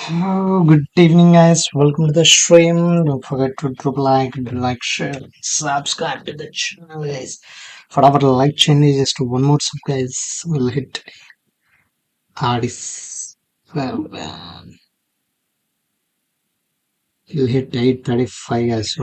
Oh, good evening, guys. Welcome to the stream. Don't forget to drop like, share, subscribe to the channel, guys. For our like chain is just one more sub, guys. We'll hit RDs. Well, we'll hit 835, guys.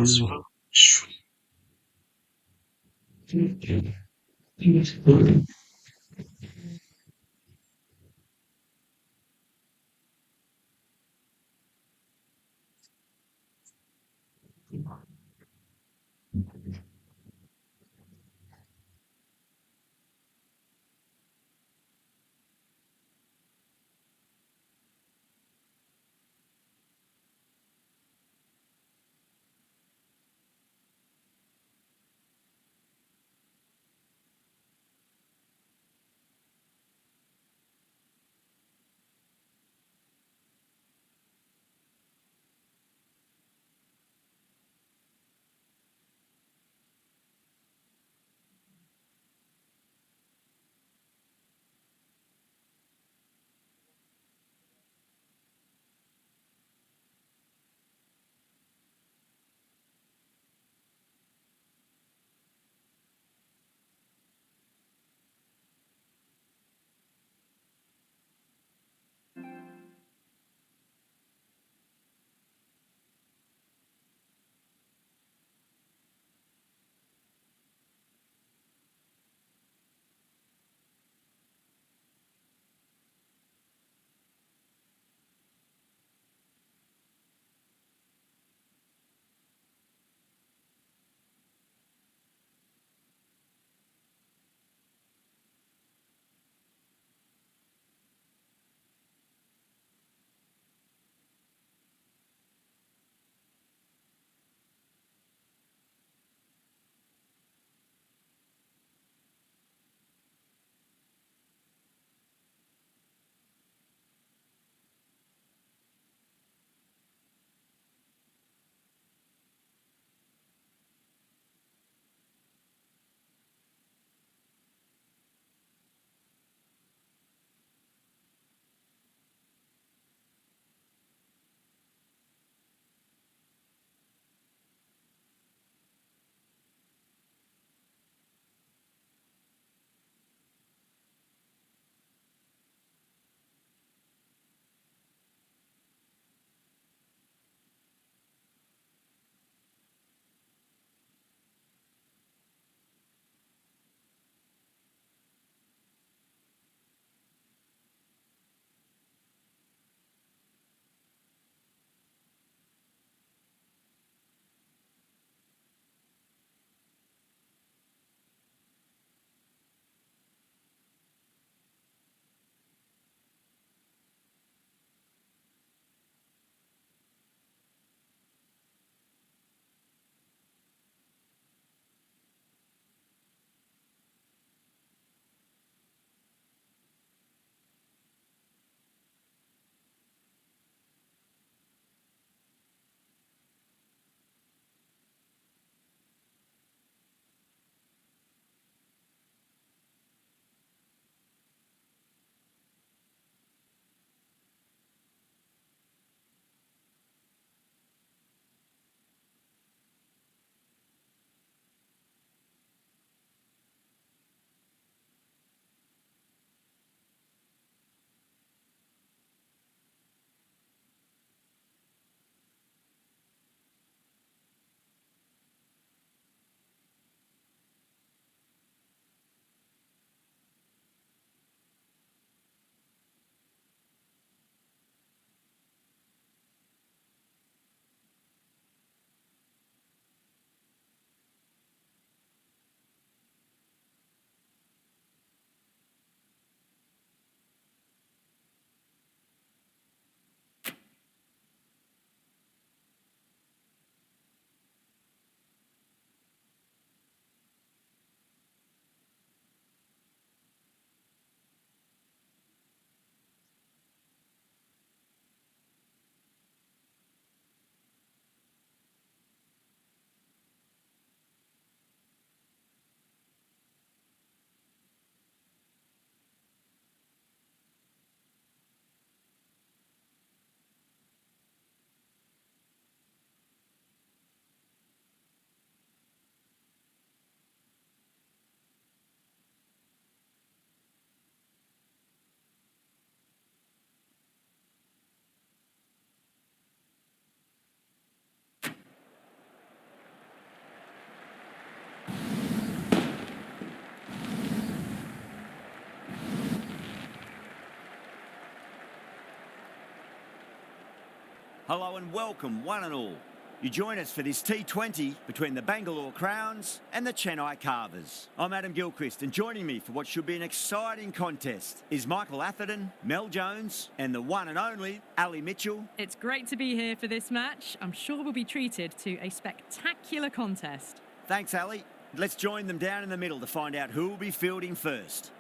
Hello and welcome, one and all. You join us for this T20 between the Bangalore Crowns and the Chennai Carvers. I'm Adam Gilchrist, and joining me for what should be an exciting contest is Michael Atherton, Mel Jones, and the one and only Ali Mitchell. It's great to be here for this match. I'm sure we'll be treated to a spectacular contest. Thanks, Ali. Let's join them down in the middle to find out who will be fielding first.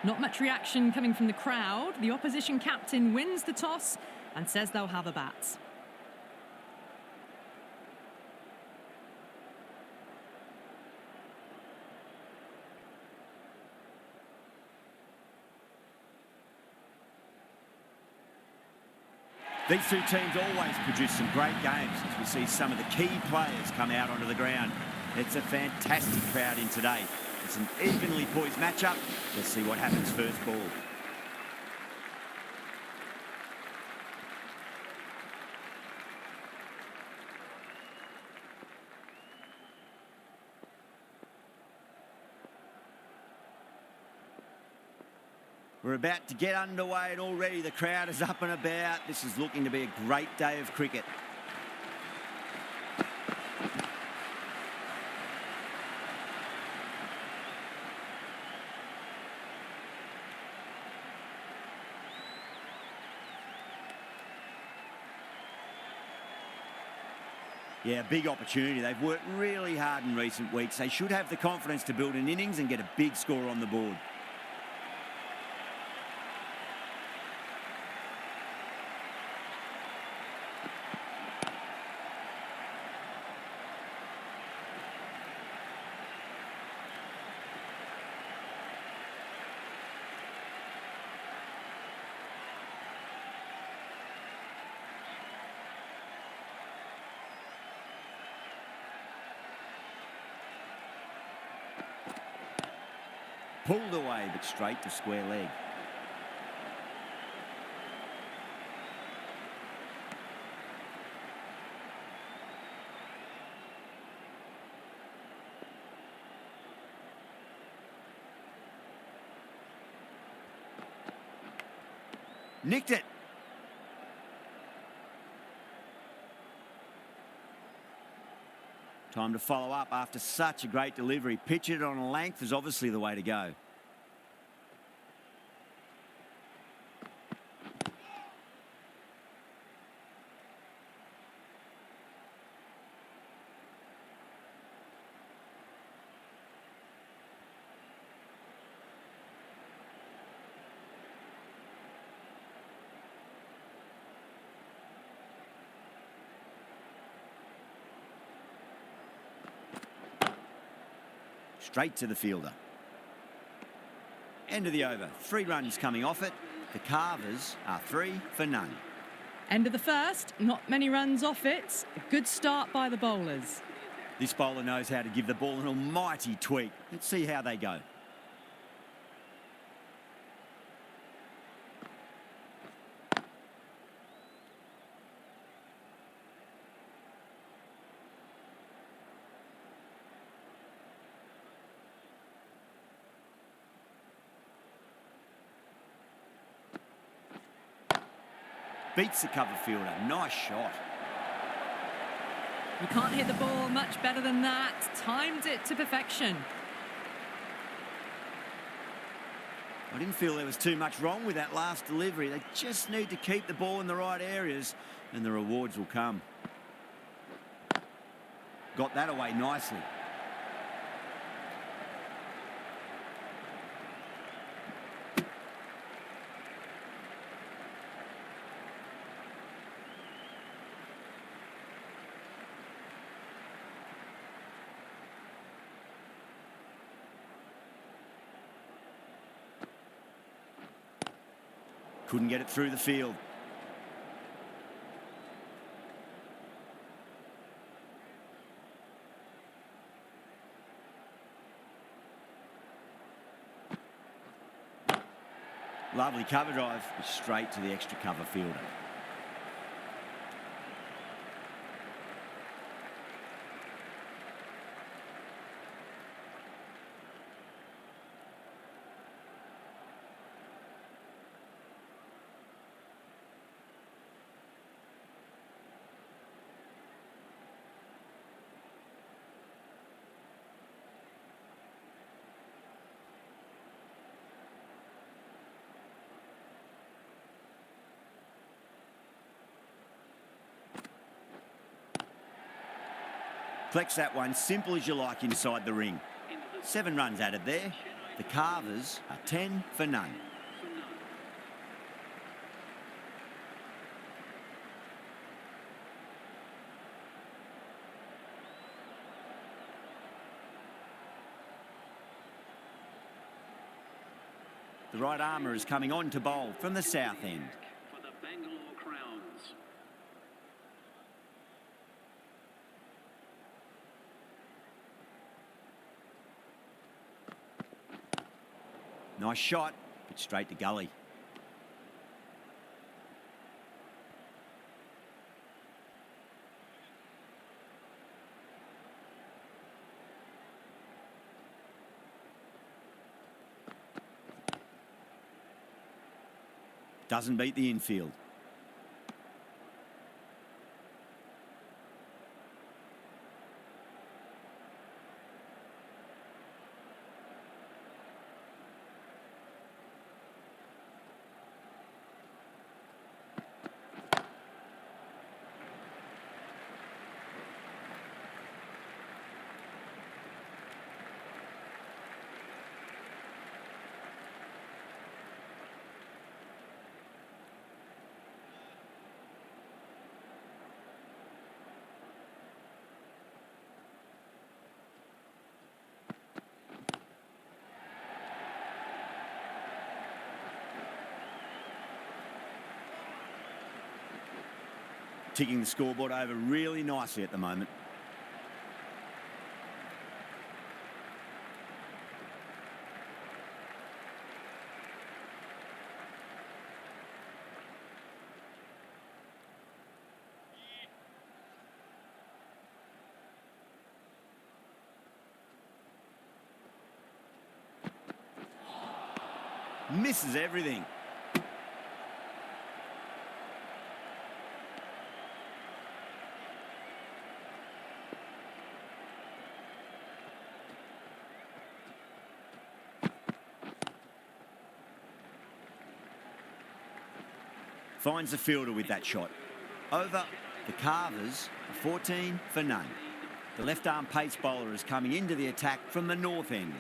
Not much reaction coming from the crowd. The opposition captain wins the toss and says they'll have a bat. These two teams always produce some great games as we see some of the key players come out onto the ground. It's a fantastic crowd in today. It's an evenly poised matchup. Let's see what happens first ball. We're about to get underway and already the crowd is up and about. This is looking to be a great day of cricket. Yeah, big opportunity. They've worked really hard in recent weeks. They should have the confidence to build an innings and get a big score on the board. Pulled away, but straight to square leg. Nicked it. Time to follow up after such a great delivery. Pitch it on a length is obviously the way to go. Straight to the fielder. End of the over. 3 runs coming off it. The Carvers are 3 for none. End of the first. Not many runs off it. A good start by the bowlers. This bowler knows how to give the ball an almighty tweak. Let's see how they go. Beats the cover fielder. Nice shot. You can't hit the ball much better than that. Timed it to perfection. I didn't feel there was too much wrong with that last delivery. They just need to keep the ball in the right areas and the rewards will come. Got that away nicely. Couldn't get it through the field. Lovely cover drive, straight to the extra cover fielder. Collects that one simple as you like inside the ring. 7 runs added there. The Carvers are 10 for none. The right armour is coming on to bowl from the south end. For the Bangalore Crowns. Nice shot, but straight to gully. Doesn't beat the infield. Ticking the scoreboard over really nicely at the moment. Misses everything. Finds the fielder with that shot. Over. The Carvers are 14 for none. The left-arm pace bowler is coming into the attack from the north end.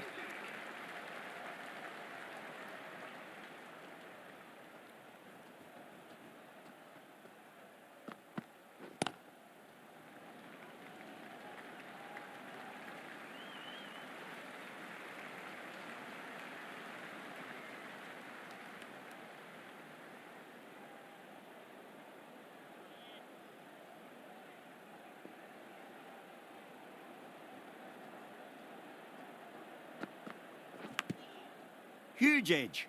Huge edge.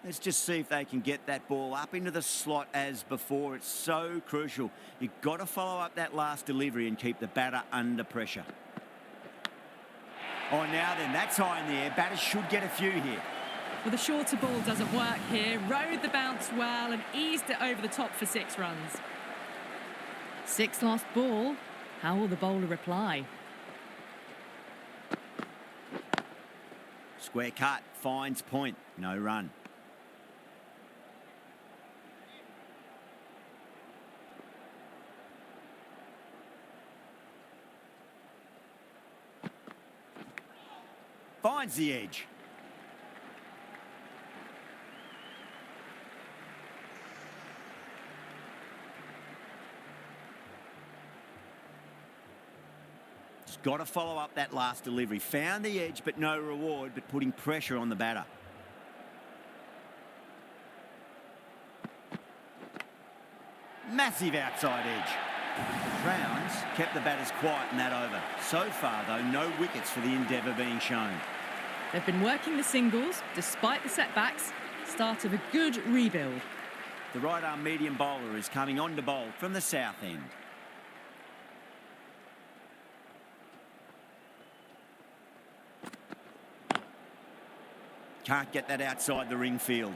Let's just see if they can get that ball up into the slot as before. It's so crucial. You've got to follow up that last delivery and keep the batter under pressure. Oh, now then, that's high in the air. Batters should get a few here. Well, the shorter ball doesn't work here. Rode the bounce well and eased it over the top for 6 runs. 6 last ball. How will the bowler reply? Square cut, finds point, no run. Finds the edge. Got to follow up that last delivery. Found the edge, but no reward, but putting pressure on the batter. Massive outside edge. The Crowns kept the batters quiet in that over. So far, though, no wickets for the endeavour being shown. They've been working the singles, despite the setbacks. Start of a good rebuild. The right-arm medium bowler is coming on to bowl from the south end. Can't get that outside the ring field.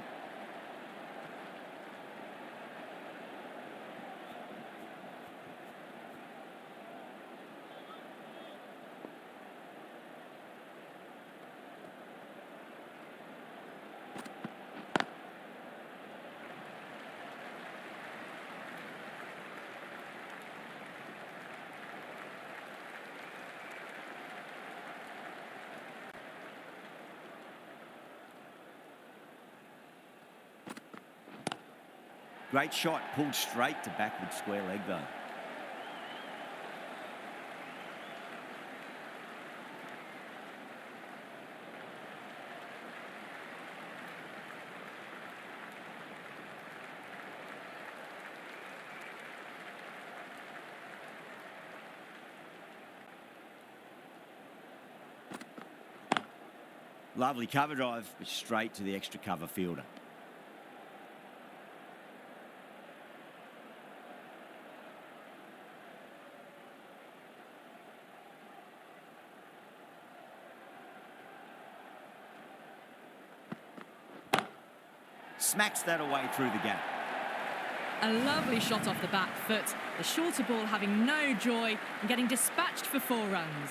Great shot, pulled straight to backward square leg though. Lovely cover drive, but straight to the extra cover fielder. Smacks that away through the gap. A lovely shot off the back foot. The shorter ball having no joy and getting dispatched for 4 runs.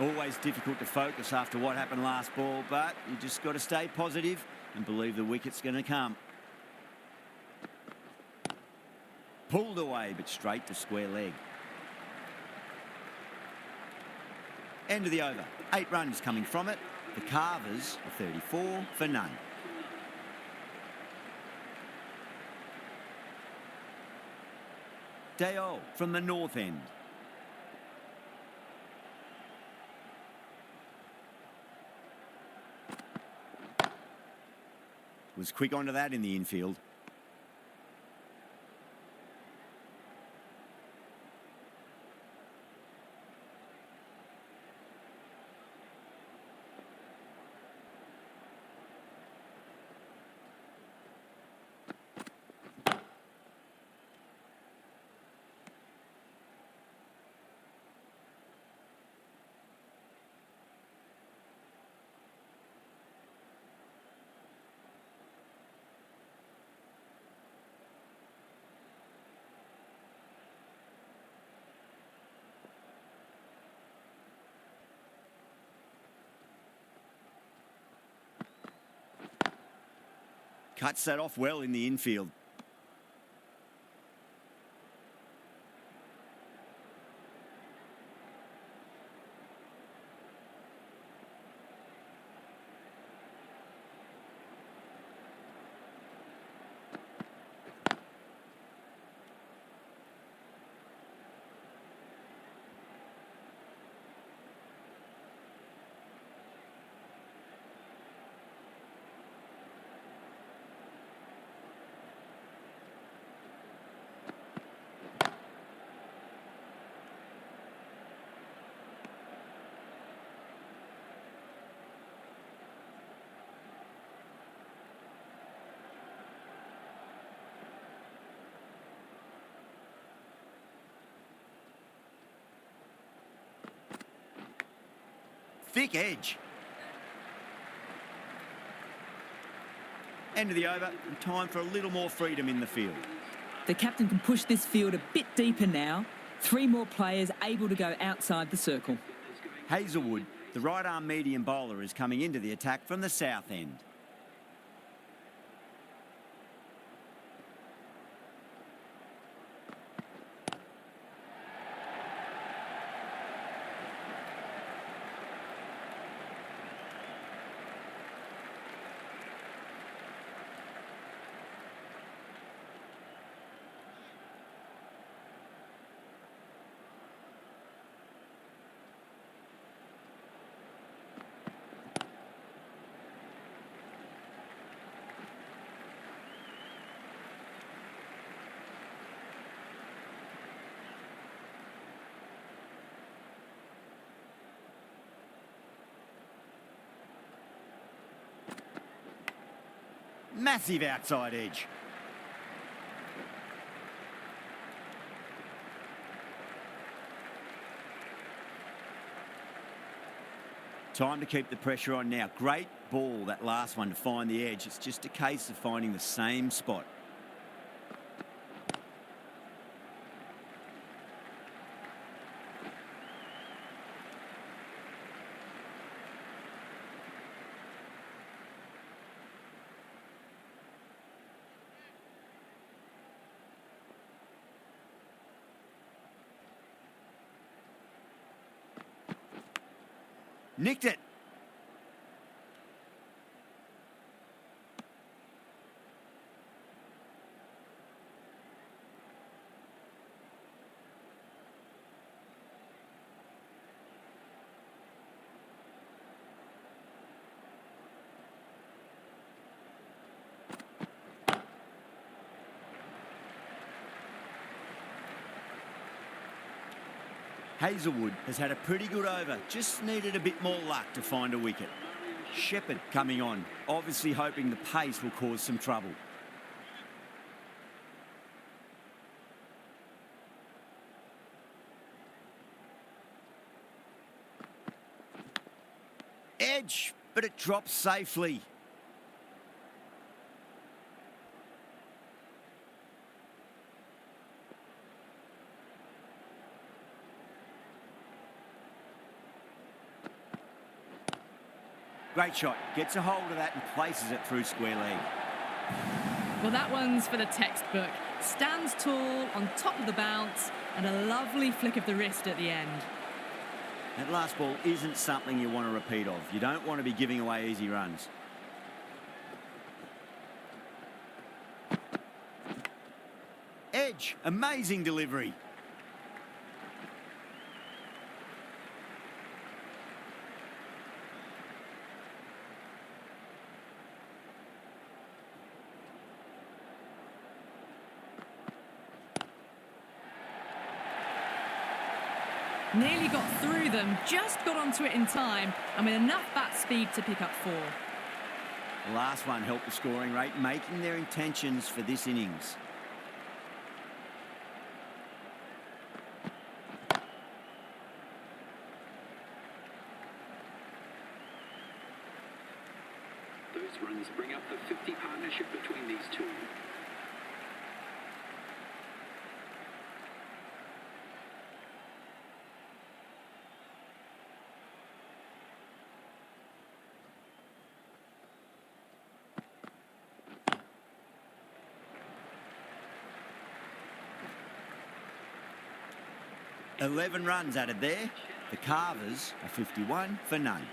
Always difficult to focus after what happened last ball, but you just got to stay positive and believe the wicket's going to come. Pulled away, but straight to square leg. End of the over. 8 runs coming from it. The Carvers are 34 for none. Dale from the north end. Was quick onto that in the infield. Cuts that off well in the infield. Thick edge. End of the over, and time for a little more freedom in the field. The captain can push this field a bit deeper now. 3 more players able to go outside the circle. Hazelwood, the right-arm medium bowler, is coming into the attack from the south end. Massive outside edge. Time to keep the pressure on now. Great ball, that last one, to find the edge. It's just a case of finding the same spot. Nicked it. Hazelwood has had a pretty good over, just needed a bit more luck to find a wicket. Shepherd coming on, obviously hoping the pace will cause some trouble. Edge, but it drops safely. Great shot, gets a hold of that and places it through square leg. Well, that one's for the textbook. Stands tall, on top of the bounce, and a lovely flick of the wrist at the end. That last ball isn't something you want to repeat of. You don't want to be giving away easy runs. Edge, amazing delivery. Nearly got through them, just got onto it in time, and with enough bat speed to pick up 4. The last one helped the scoring rate, making their intentions for this innings. Those runs bring up the 50 partnership between these two. $11 runs added there. The Carvers are 51 for none.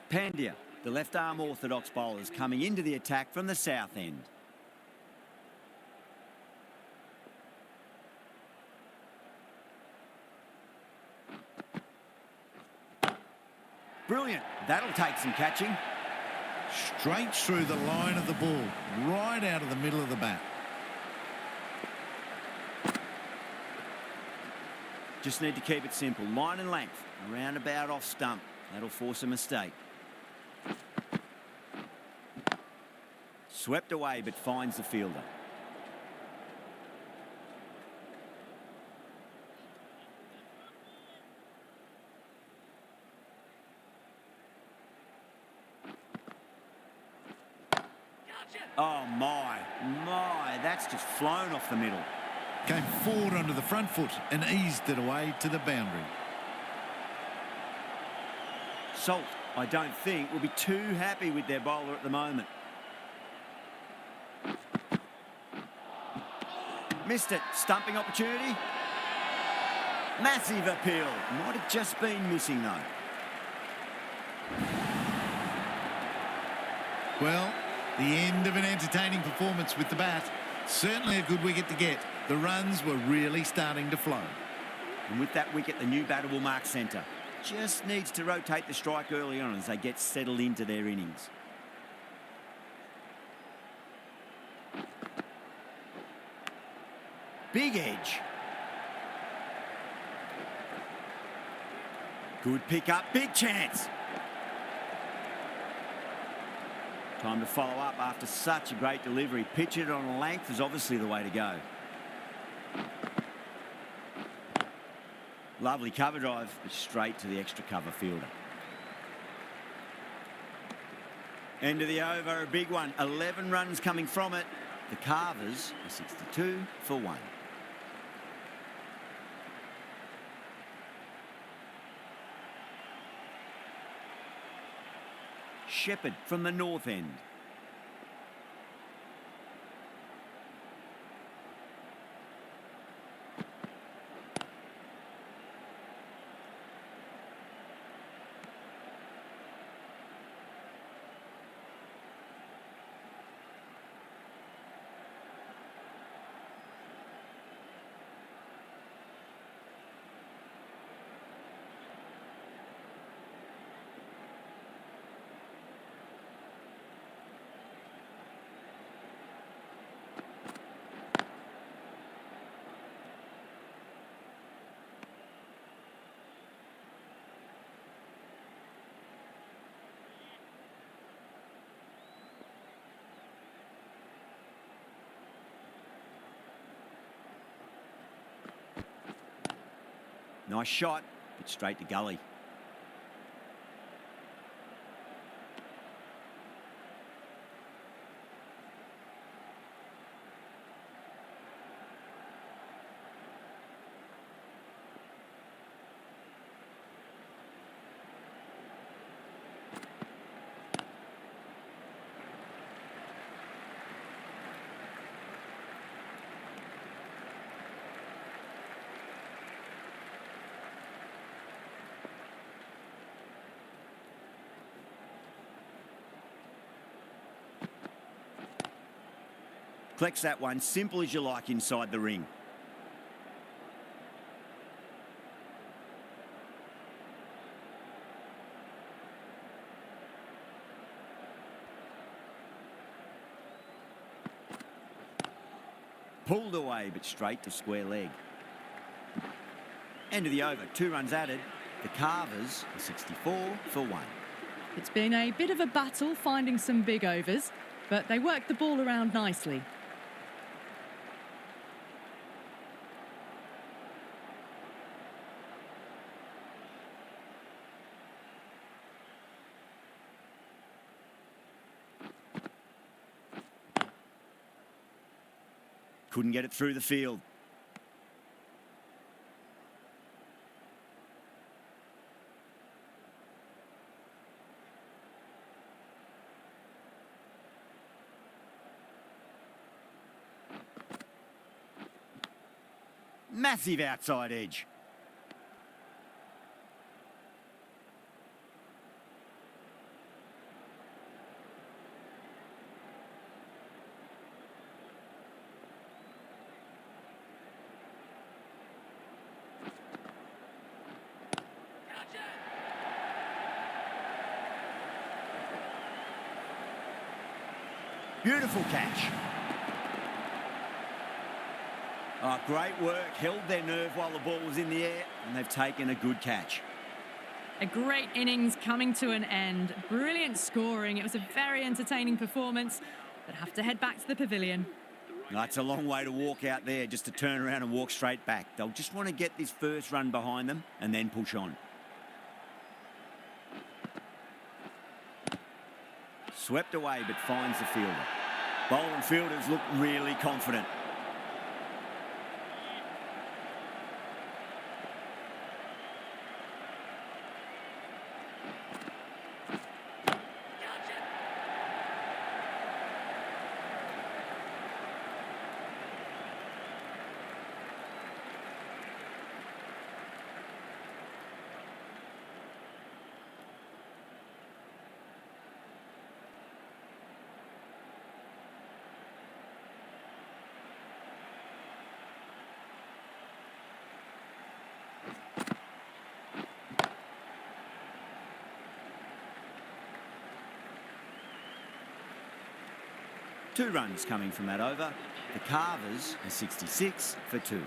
Pandya, the left-arm orthodox bowlers coming into the attack from the south end. Brilliant. That'll take some catching. Straight through the line of the ball, right out of the middle of the bat. Just need to keep it simple. Line and length, around about off stump. That'll force a mistake. Swept away, but finds the fielder. Oh my, that's just flown off the middle. Came forward onto the front foot and eased it away to the boundary. Salt, I don't think, will be too happy with their bowler at the moment. Missed it. Stumping opportunity. Massive appeal. Might have just been missing though. Well, the end of an entertaining performance with the bat. Certainly a good wicket to get. The runs were really starting to flow. And with that wicket, the new batter will mark centre. Just needs to rotate the strike early on as they get settled into their innings. Big edge. Good pick up, big chance. Time to follow up after such a great delivery. Pitch it on a length is obviously the way to go. Lovely cover drive, but straight to the extra cover fielder. End of the over, a big one. 11 runs coming from it. The Carvers are 62 for 1. Shepherd from the north end. Nice shot, but straight to gully. Collects that one, simple as you like, inside the ring. Pulled away, but straight to square leg. End of the over, 2 runs added. The Carvers are 64 for 1. It's been a bit of a battle finding some big overs, but they worked the ball around nicely. Couldn't get it through the field. Massive outside edge. Beautiful catch. Oh, great work. Held their nerve while the ball was in the air, and they've taken a good catch. A great innings coming to an end. Brilliant scoring. It was a very entertaining performance, but have to head back to the pavilion. That's a long way to walk out there just to turn around and walk straight back. They'll just want to get this first run behind them and then push on. Swept away, but finds the fielder. Bowler and fielders look really confident. Two runs coming from that over. The Carvers are 66 for 2.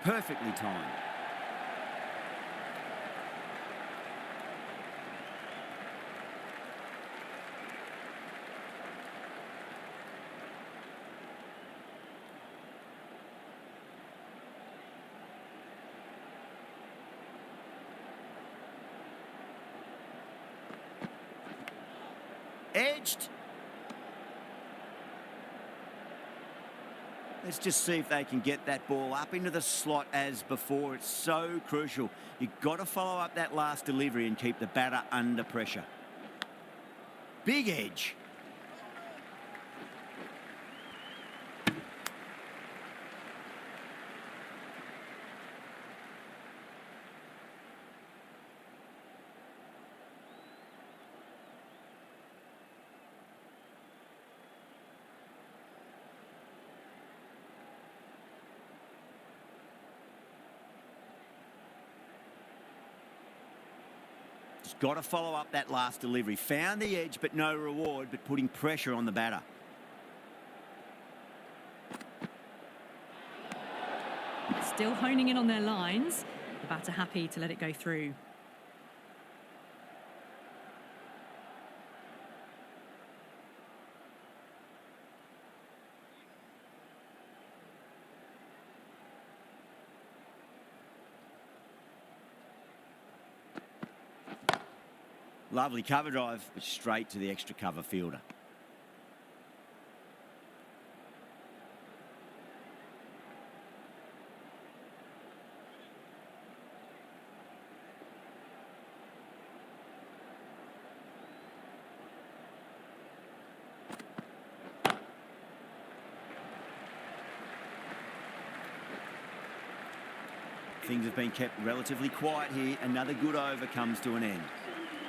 Perfectly timed. Edged. Let's just see if they can get that ball up into the slot as before. It's so crucial. You've got to follow up that last delivery and keep the batter under pressure. Big edge. He's got to follow up that last delivery. Found the edge, but no reward, but putting pressure on the batter. Still honing in on their lines. The batter happy to let it go through. Lovely cover drive, but straight to the extra cover fielder. Things have been kept relatively quiet here. Another good over comes to an end.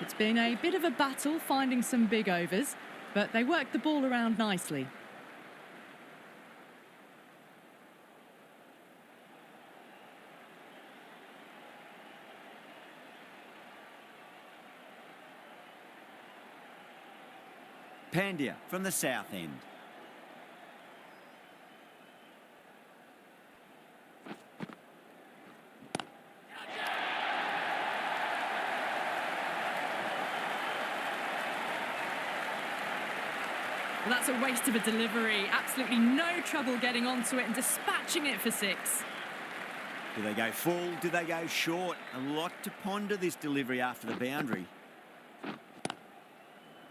It's been a bit of a battle finding some big overs, but they worked the ball around nicely. Pandya from the south end. Well, that's a waste of a delivery. Absolutely no trouble getting onto it and dispatching it for 6. Do they go full? Do they go short? A lot to ponder this delivery after the boundary.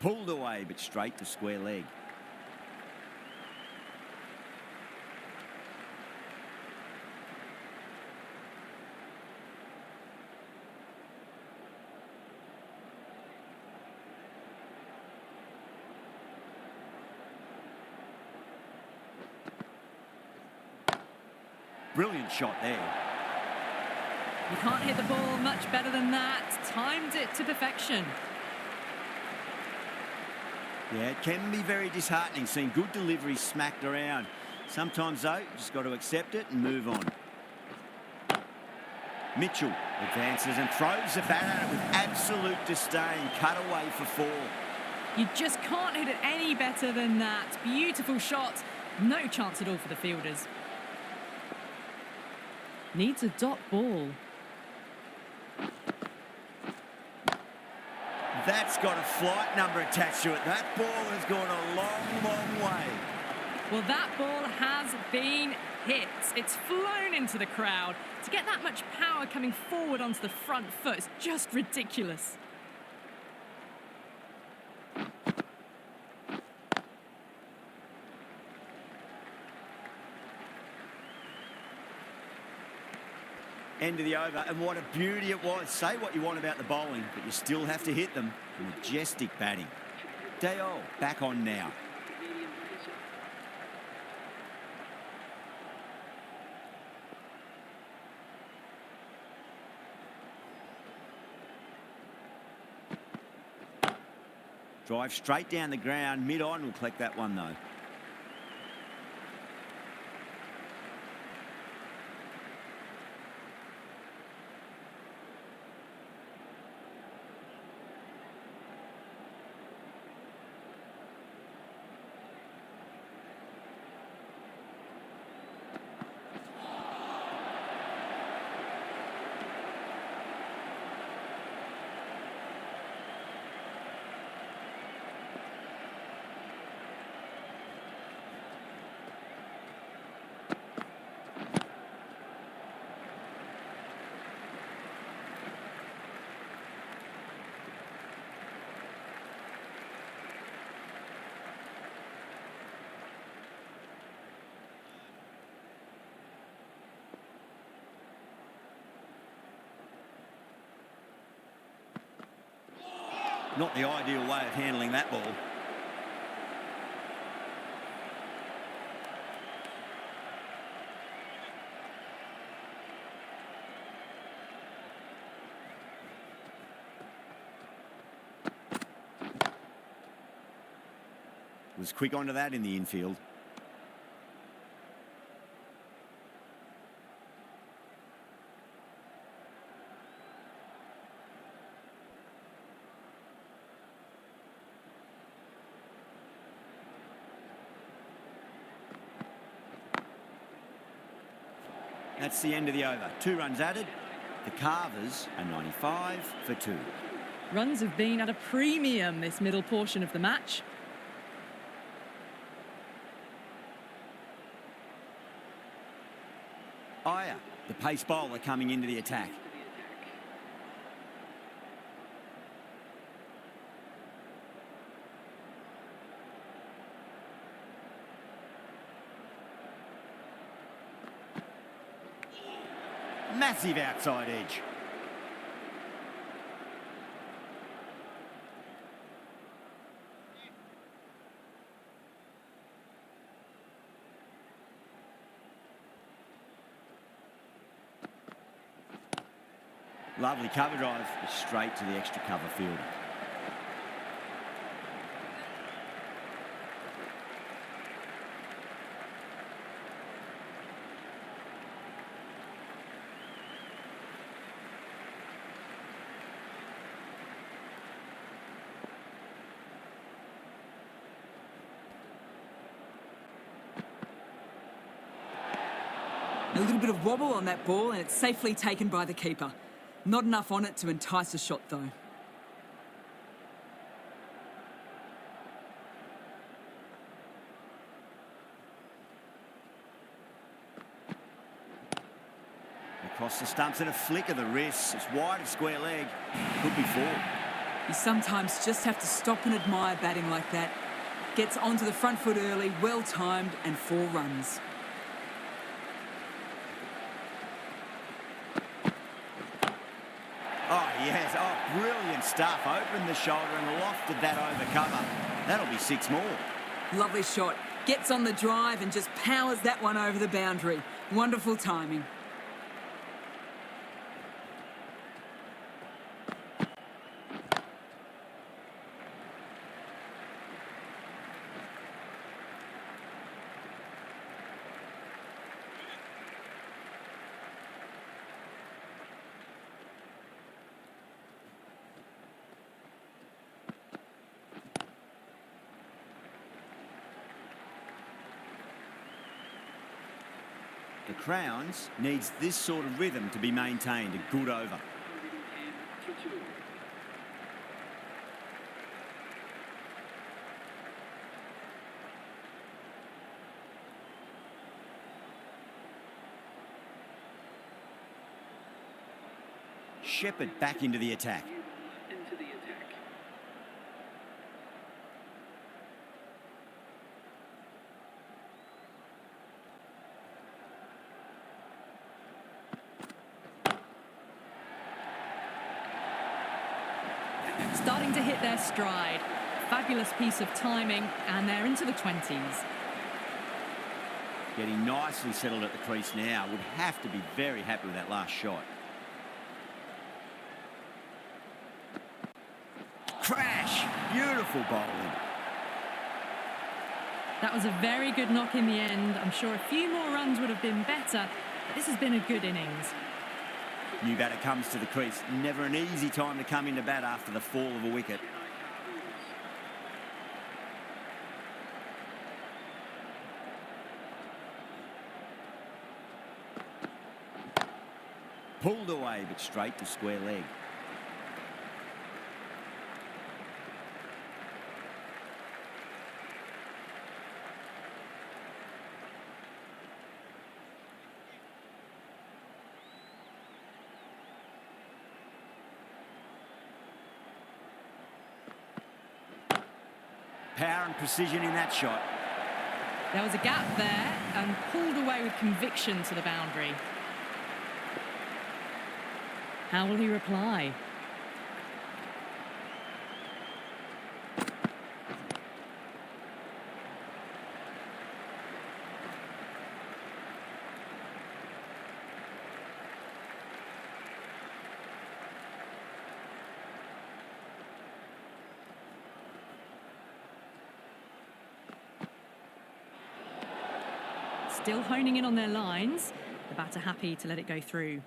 Pulled away, but straight to square leg. Brilliant shot there. You can't hit the ball much better than that. Timed it to perfection. Yeah, it can be very disheartening seeing good deliveries smacked around. Sometimes, though, you just got to accept it and move on. Mitchell advances and throws the bat at it with absolute disdain. Cut away for 4. You just can't hit it any better than that. Beautiful shot. No chance at all for the fielders. Needs a dot ball. That's got a flight number attached to it. That ball has gone a long, long way. Well, that ball has been hit. It's flown into the crowd. To get that much power coming forward onto the front foot is just ridiculous. End of the over, and what a beauty it was. Say what you want about the bowling, but you still have to hit them. Majestic batting. Dale back on now. Drive straight down the ground, mid-on will collect that one though. Not the ideal way of handling that ball. Was quick onto that in the infield. That's the end of the over. 2 runs added. The Carvers are 95 for 2. Runs have been at a premium this middle portion of the match. Aya, the pace bowler, coming into the attack. Massive outside edge. Lovely cover drive, straight to the extra cover fielder. A little bit of wobble on that ball and it's safely taken by the keeper. Not enough on it to entice a shot though. Across the stumps and a flick of the wrist. It's wide of square leg. Could be 4. You sometimes just have to stop and admire batting like that. Gets onto the front foot early, well timed, and 4 runs. Oh, yes. Oh, brilliant stuff. Opened the shoulder and lofted that over cover. That'll be 6 more. Lovely shot. Gets on the drive and just powers that one over the boundary. Wonderful timing. The Crowns needs this sort of rhythm to be maintained. A good over. Shepherd back into the attack. Into the attack. Starting to hit their stride. Fabulous piece of timing, and they're into the 20s. Getting nicely settled at the crease now. Would have to be very happy with that last shot. Crash! Beautiful bowling. That was a very good knock in the end. I'm sure a few more runs would have been better, but this has been a good innings. New batter comes to the crease. Never an easy time to come into bat after the fall of a wicket. Pulled away, but straight to square leg. Power and precision in that shot. There was a gap there and pulled away with conviction to the boundary. How will he reply? Still honing in on their lines. The batter happy to let it go through.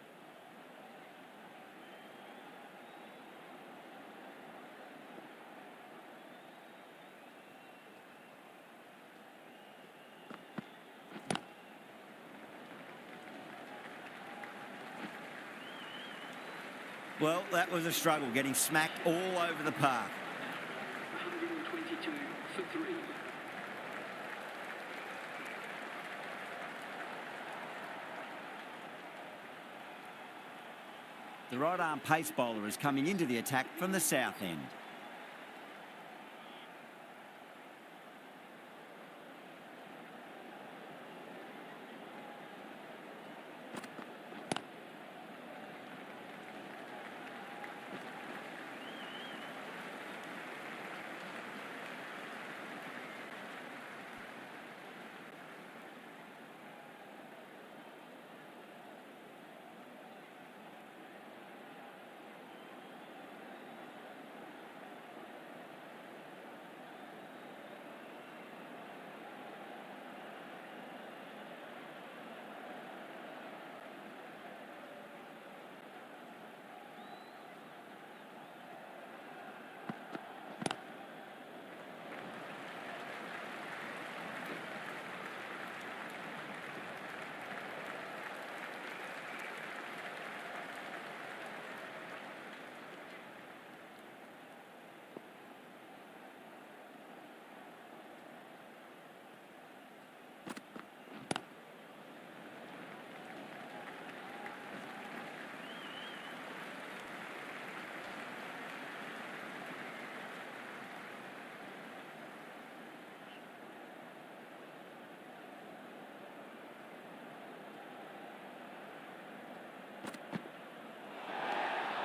Well, that was a struggle, getting smacked all over the park. 122 for 3. The right-arm pace bowler is coming into the attack from the south end.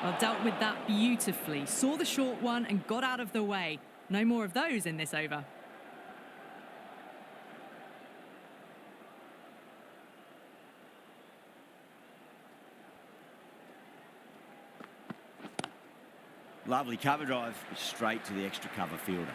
Well, dealt with that beautifully. Saw the short one and got out of the way. No more of those in this over. Lovely cover drive, straight to the extra cover fielder.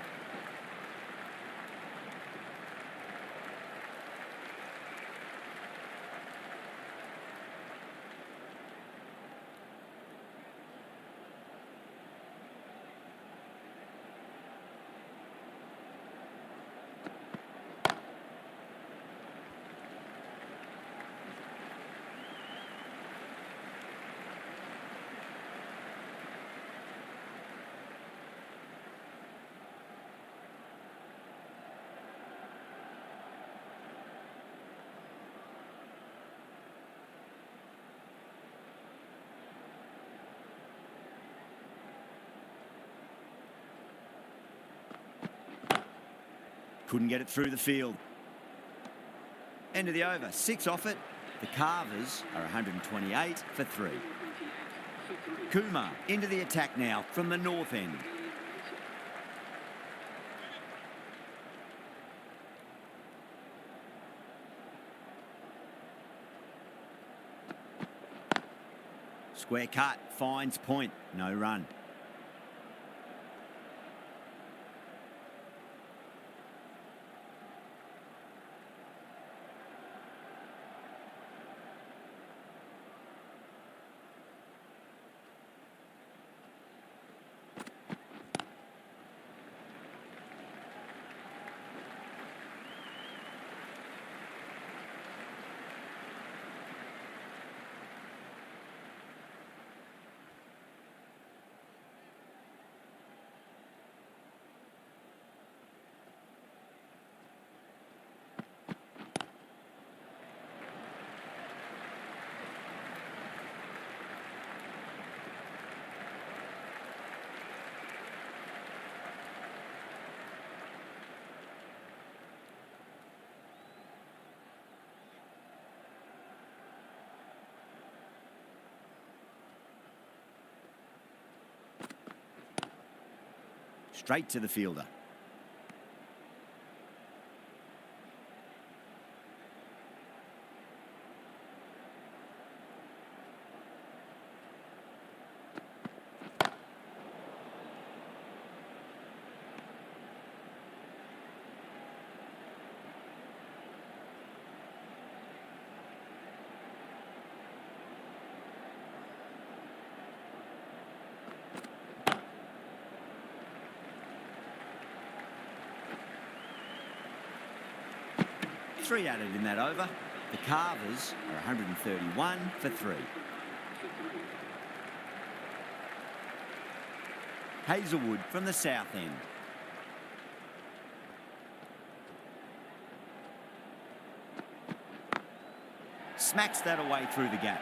Couldn't get it through the field. End of the over, 6 off it. The Carvers are 128 for 3. Kumar into the attack now from the north end. Square cut, finds point, no run. Straight to the fielder. Three added in that over. The Carvers are 131 for 3. Hazelwood from the south end. Smacks that away through the gap.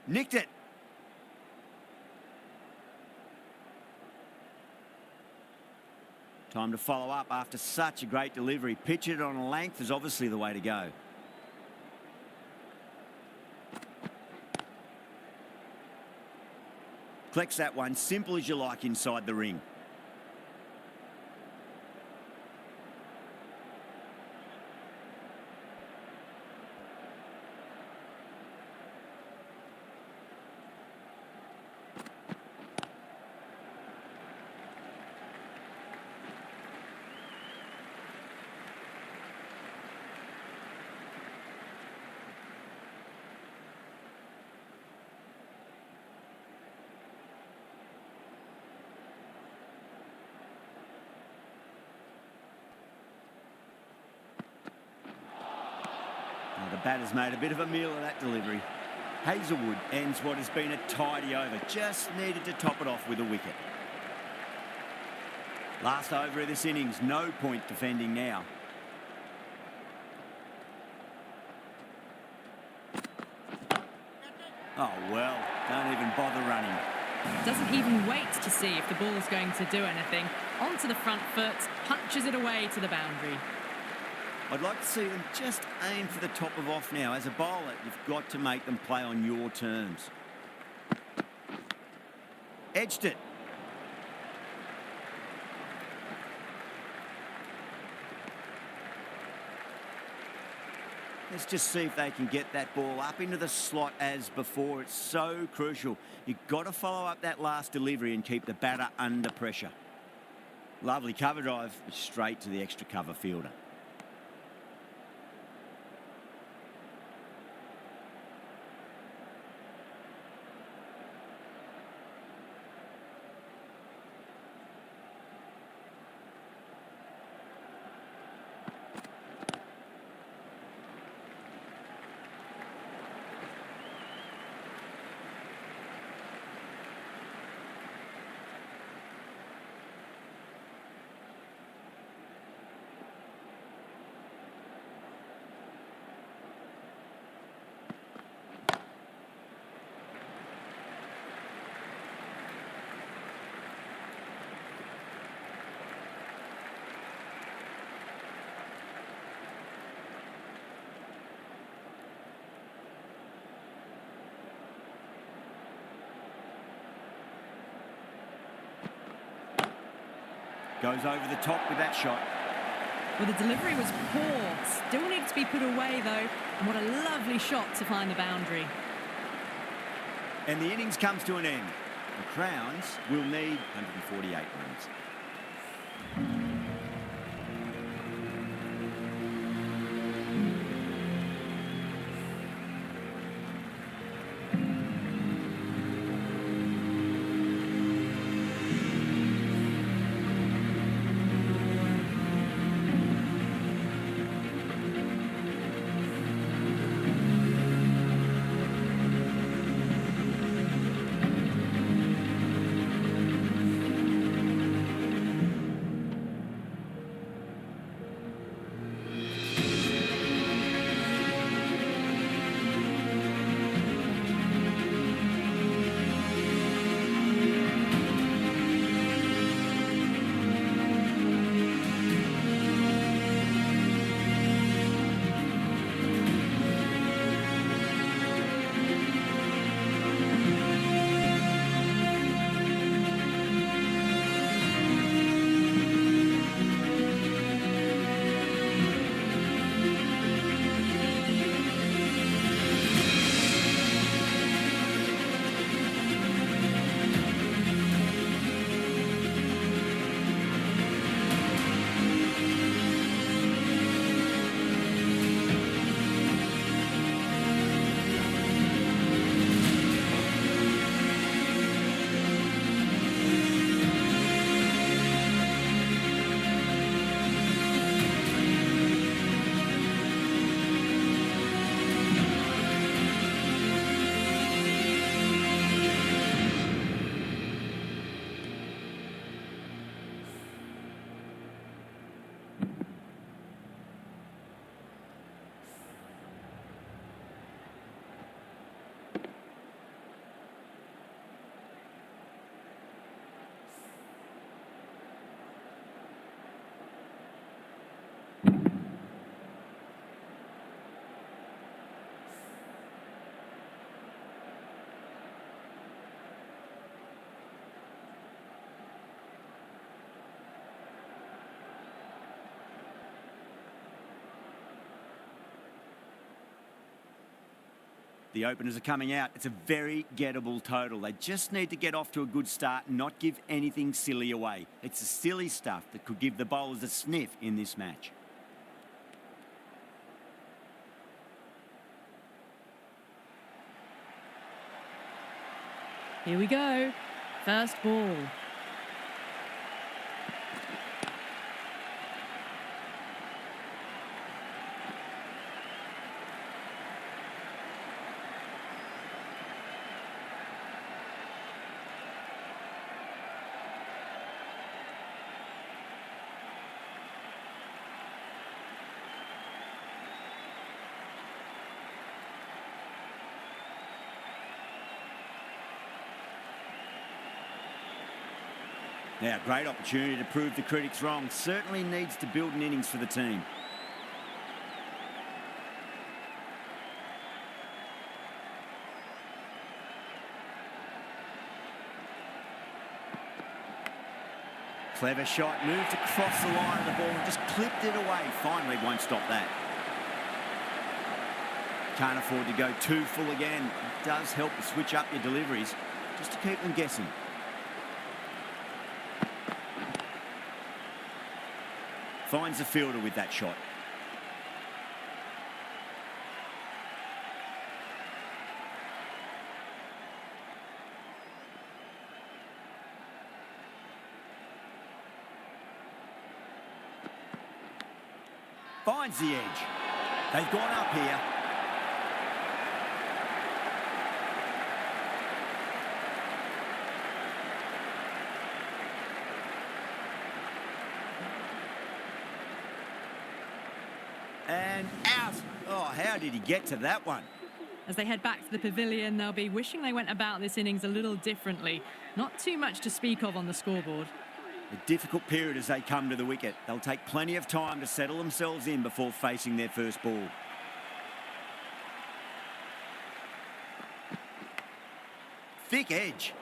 Nicked it. Time to follow up after such a great delivery. Pitch it on a length is obviously the way to go. Collects that one, simple as you like inside the ring. The batter's made a bit of a meal of that delivery. Hazelwood ends what has been a tidy over. Just needed to top it off with a wicket. Last over of this innings, no point defending now. Oh well, don't even bother running. Doesn't even wait to see if the ball's going to do anything. Onto the front foot, punches it away to the boundary. I'd like to see them just aim for the top of off now. As a bowler, you've got to make them play on your terms. Edged it. Let's just see if they can get that ball up into the slot as before. It's so crucial. You've got to follow up that last delivery and keep the batter under pressure. Lovely cover drive, straight to the extra cover fielder. Goes over the top with that shot. Well, the delivery was poor. Still needs to be put away, though. And what a lovely shot to find the boundary. And the innings comes to an end. The Crowns will need 148 runs. The openers are coming out. It's a very gettable total. They just need to get off to a good start and not give anything silly away. It's the silly stuff that could give the bowlers a sniff in this match. Here we go. First ball. Now, great opportunity to prove the critics wrong. Certainly needs to build an innings for the team. Clever shot, moved across the line of the ball, just clipped it away. Finally won't stop that. Can't afford to go too full again. It does help to switch up your deliveries, just to keep them guessing. Finds the fielder with that shot. Finds the edge. They've gone up here. And out. Oh, how did he get to that one? As they head back to the pavilion, they'll be wishing they went about this innings a little differently. Not too much to speak of on the scoreboard. A difficult period as they come to the wicket. They'll take plenty of time to settle themselves in before facing their first ball. Thick edge.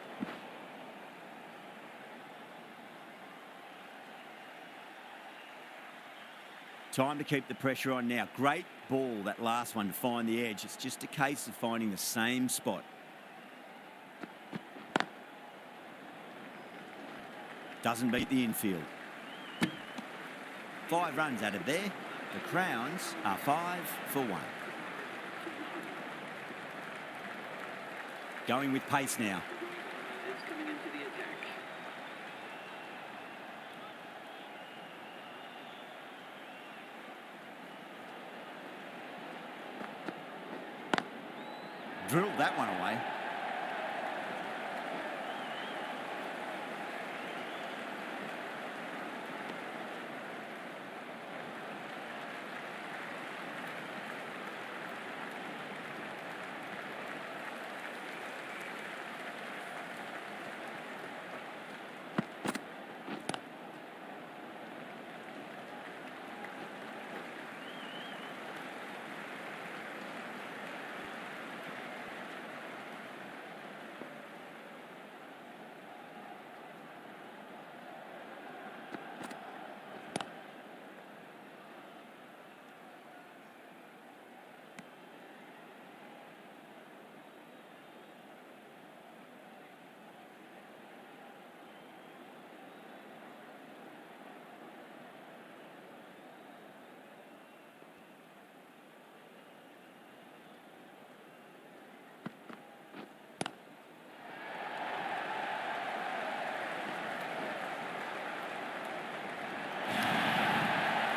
Time to keep the pressure on now. Great ball, that last one, to find the edge. It's just a case of finding the same spot. Doesn't beat the infield. 5 runs added there. The Crowns are 5 for 1. Going with pace now. It's coming into the attack. Drilled that one away.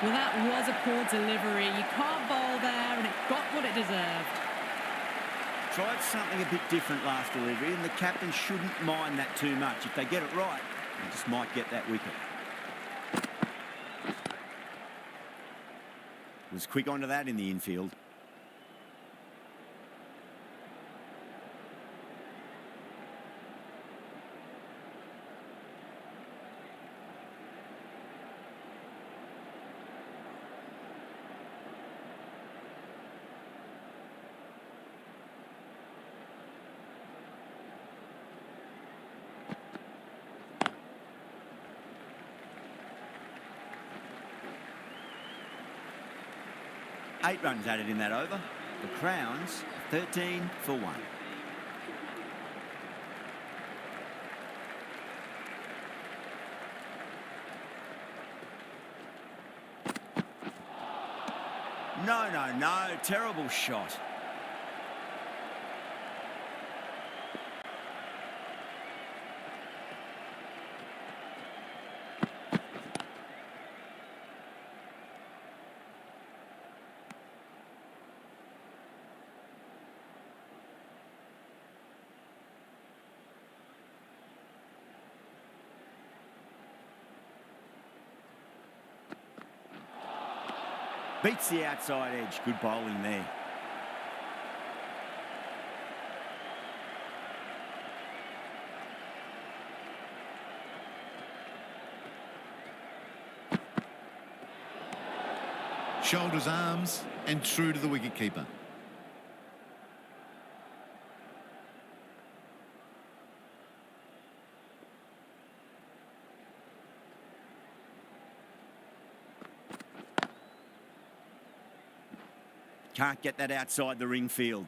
Well, that was a poor delivery. You can't bowl there, and it got what it deserved. Tried something a bit different last delivery, and the captain shouldn't mind that too much. If they get it right, they just might get that wicket. Was quick onto that in the infield. Eight runs added in that over. The Crowns 13 for 1. No. Terrible shot. Beats the outside edge. Good bowling there. Shoulders, arms, and true to the wicketkeeper. Can't get that outside the ring field.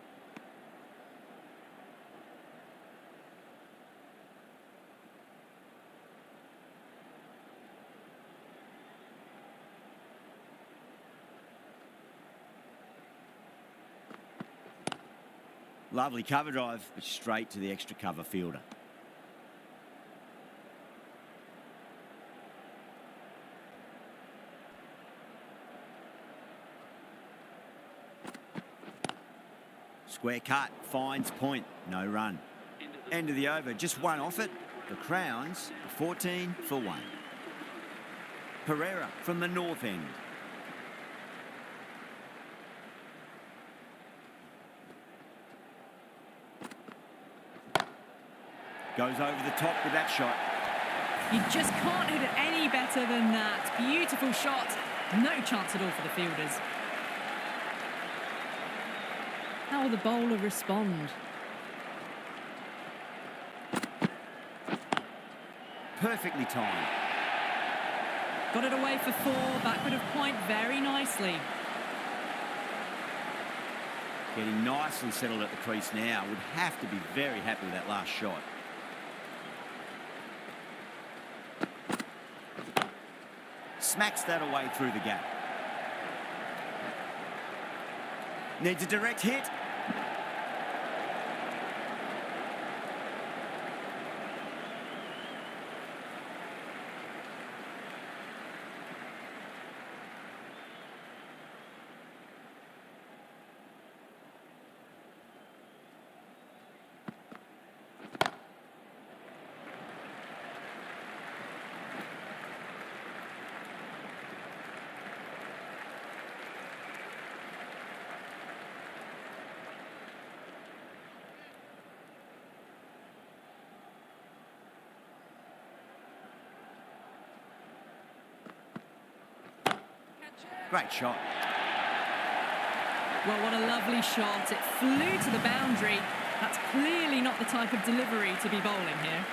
Lovely cover drive, but straight to the extra cover fielder. Square cut, finds point, no run. End of the over, just one off it. The Crowns, 14 for 1. Pereira from the north end. Goes over the top with that shot. You just can't hit it any better than that. Beautiful shot. No chance at all for the fielders. How will the bowler respond? Perfectly timed. Got it away for 4, backward of point very nicely. Getting nicely settled at the crease now. Would have to be very happy with that last shot. Smacks that away through the gap. Needs a direct hit. Great shot. Well, what a lovely shot. It flew to the boundary. That's clearly not the type of delivery to be bowling here.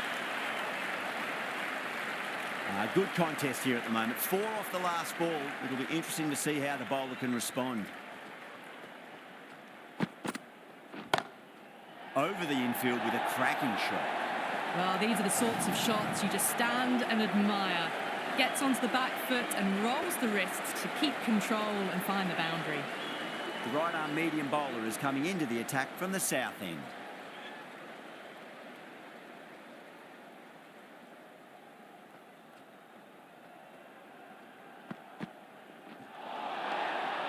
Good contest here at the moment. 4 off the last ball. It'll be interesting to see how the bowler can respond. Over the infield with a cracking shot. Well, these are the sorts of shots you just stand and admire. Gets onto the back foot and rolls the wrists to keep control and find the boundary. The right-arm medium bowler is coming into the attack from the south end.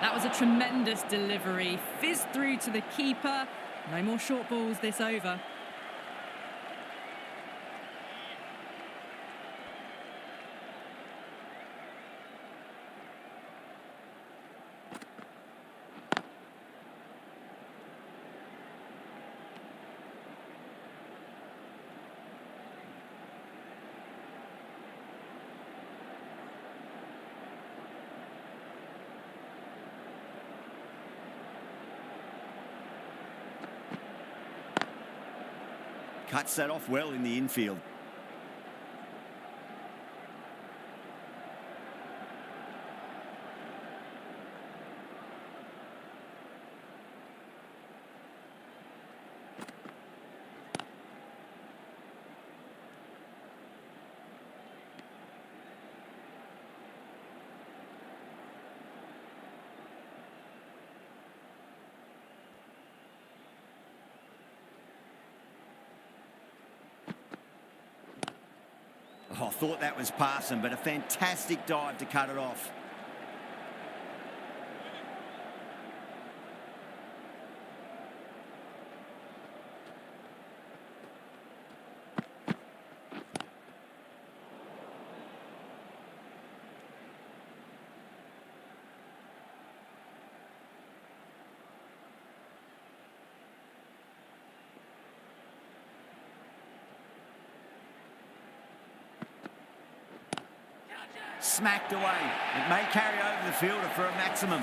That was a tremendous delivery. Fizzed through to the keeper. No more short balls this over. Cuts that off well in the infield. Oh, I thought that was passing, but a fantastic dive to cut it off. Smacked away. It may carry over the fielder for a maximum.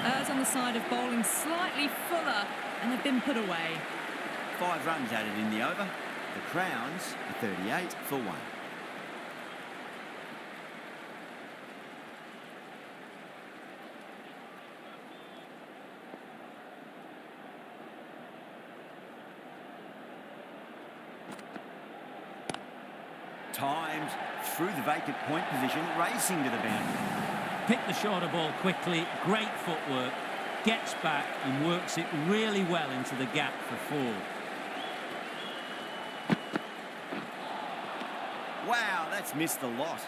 Errs on the side of bowling slightly fuller, and they've been put away. 5 runs added in the over. The Crowns are 38 for 1. Timed through the vacant point position, racing to the boundary. Picked the shorter ball quickly, great footwork, gets back and works it really well into the gap for 4. Wow, that's missed the lot.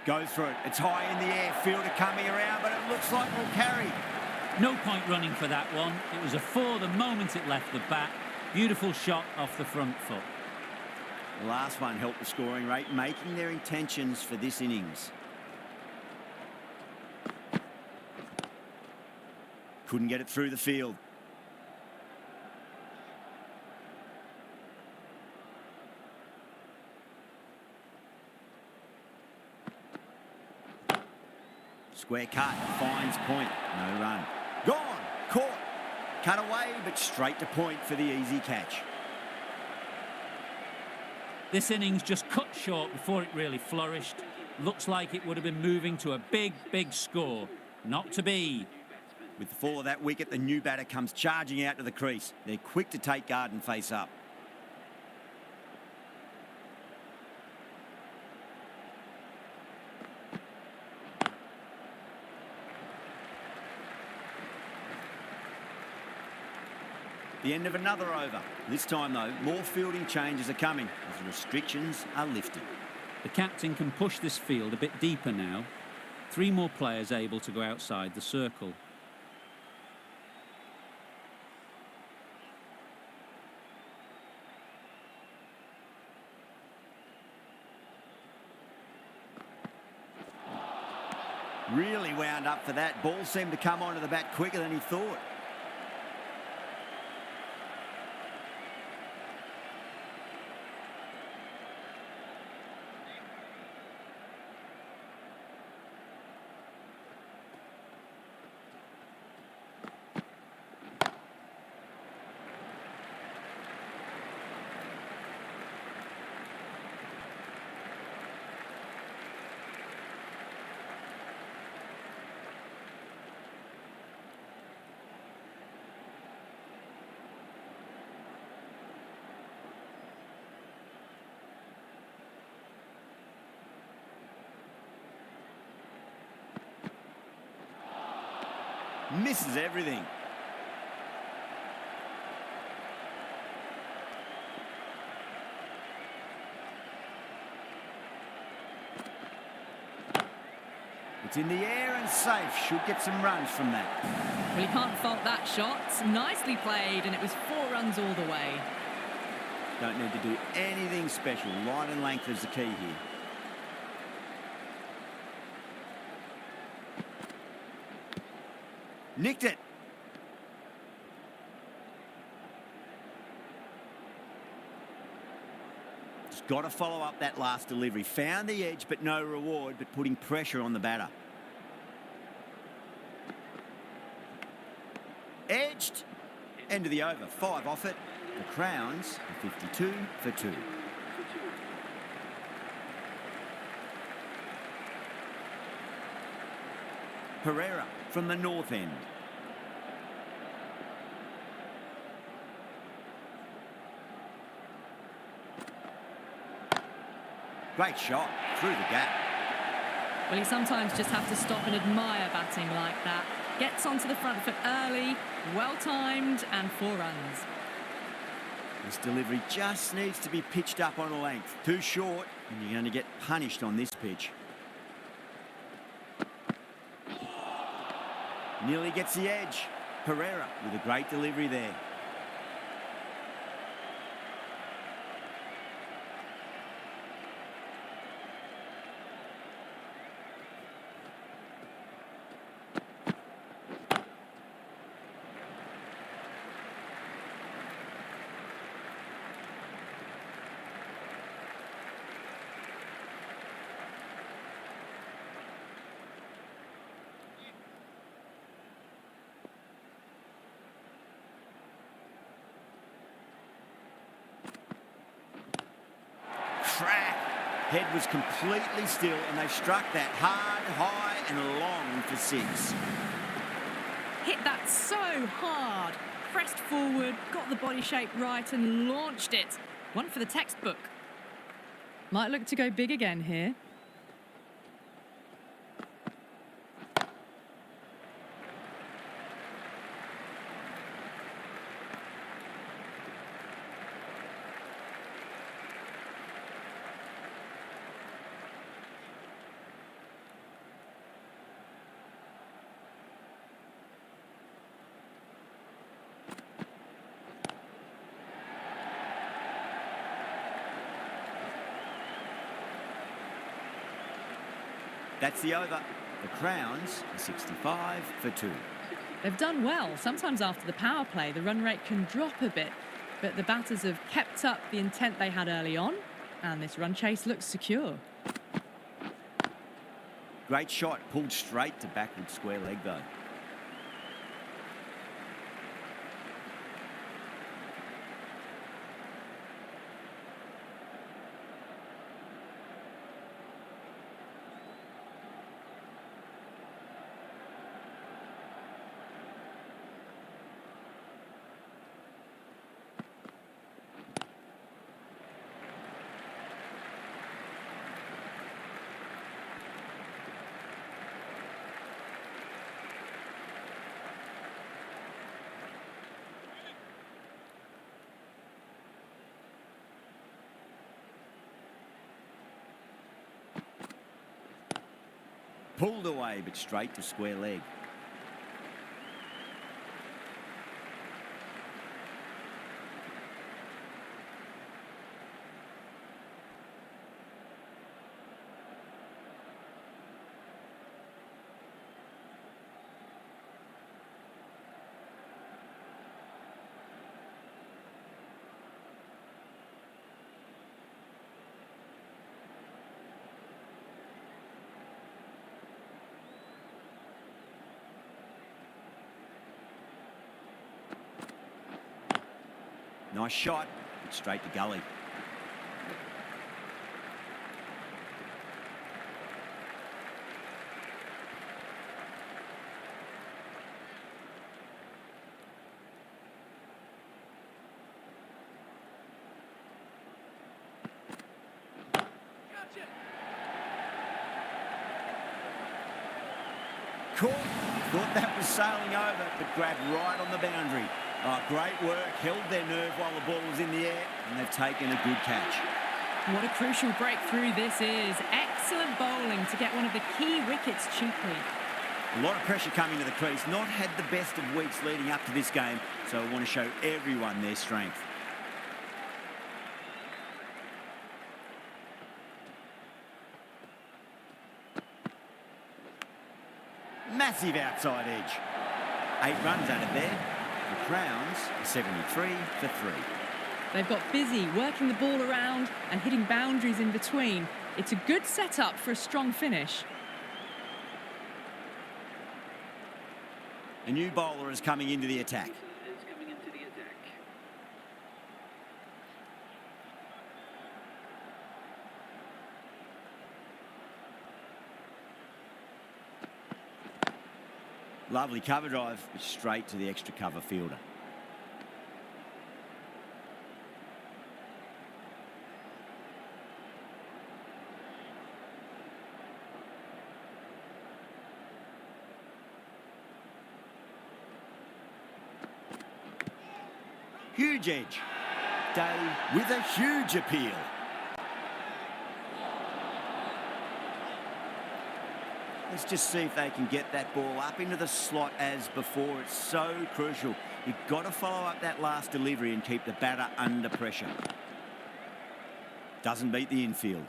Goes for it. It's high in the air. Fielder coming around, but it looks like we'll carry. No point running for that one. It was a 4 the moment it left the bat. Beautiful shot off the front foot. The last one helped the scoring rate, making their intentions for this innings. Couldn't get it through the field. Square cut, finds point, no run. Gone, caught, cut away, but straight to point for the easy catch. This innings just cut short before it really flourished. Looks like it would have been moving to a big, big score. Not to be. With the fall of that wicket, the new batter comes charging out to the crease. They're quick to take guard and face up. The end of another over. This time, though, more fielding changes are coming as the restrictions are lifted. The captain can push this field a bit deeper now. 3 more players able to go outside the circle. Really wound up for that. Ball seemed to come onto the bat quicker than he thought. Misses everything. It's in the air and safe. Should get some runs from that. Well, you can't fault that shot. Nicely played, and it was 4 runs all the way. Don't need to do anything special. Line and length is the key here. Nicked it. Just got to follow up that last delivery. Found the edge, but no reward, but putting pressure on the batter. Edged. End of the over. 5 off it. The Crowns are 52 for 2. Pereira from the north end. Great shot through the gap. Well, you sometimes just have to stop and admire batting like that. Gets onto the front foot early, well-timed, and 4 runs. This delivery just needs to be pitched up on a length. Too short, and you're going to get punished on this pitch. Nearly gets the edge. Pereira with a great delivery there. Crack. Head was completely still, and they struck that hard, high, and long for 6. Hit that so hard. Pressed forward, got the body shape right, and launched it. One for the textbook. Might look to go big again here. That's the over. The Crowns are 65 for 2. They've done well. Sometimes after the power play, the run rate can drop a bit, but the batters have kept up the intent they had early on, and this run chase looks secure. Great shot, pulled straight to backward square leg though. Pulled away, but straight to square leg. Nice shot, but straight to gully. Caught. Thought that was sailing over, but grabbed right on the boundary. Oh, great work, held their nerve while the ball was in the air, and they've taken a good catch. What a crucial breakthrough this is. Excellent bowling to get one of the key wickets cheaply. A lot of pressure coming to the crease. Not had the best of weeks leading up to this game, so I want to show everyone their strength. Massive outside edge. 8 runs out of there. The Crowns are 73 for 3. They've got busy working the ball around and hitting boundaries in between. It's a good setup for a strong finish. A new bowler is coming into the attack. Is coming into the attack. Lovely cover drive, but straight to the extra cover fielder. Huge edge. Day with a huge appeal. Let's just see if they can get that ball up into the slot as before. It's so crucial. You've got to follow up that last delivery and keep the batter under pressure. Doesn't beat the infield.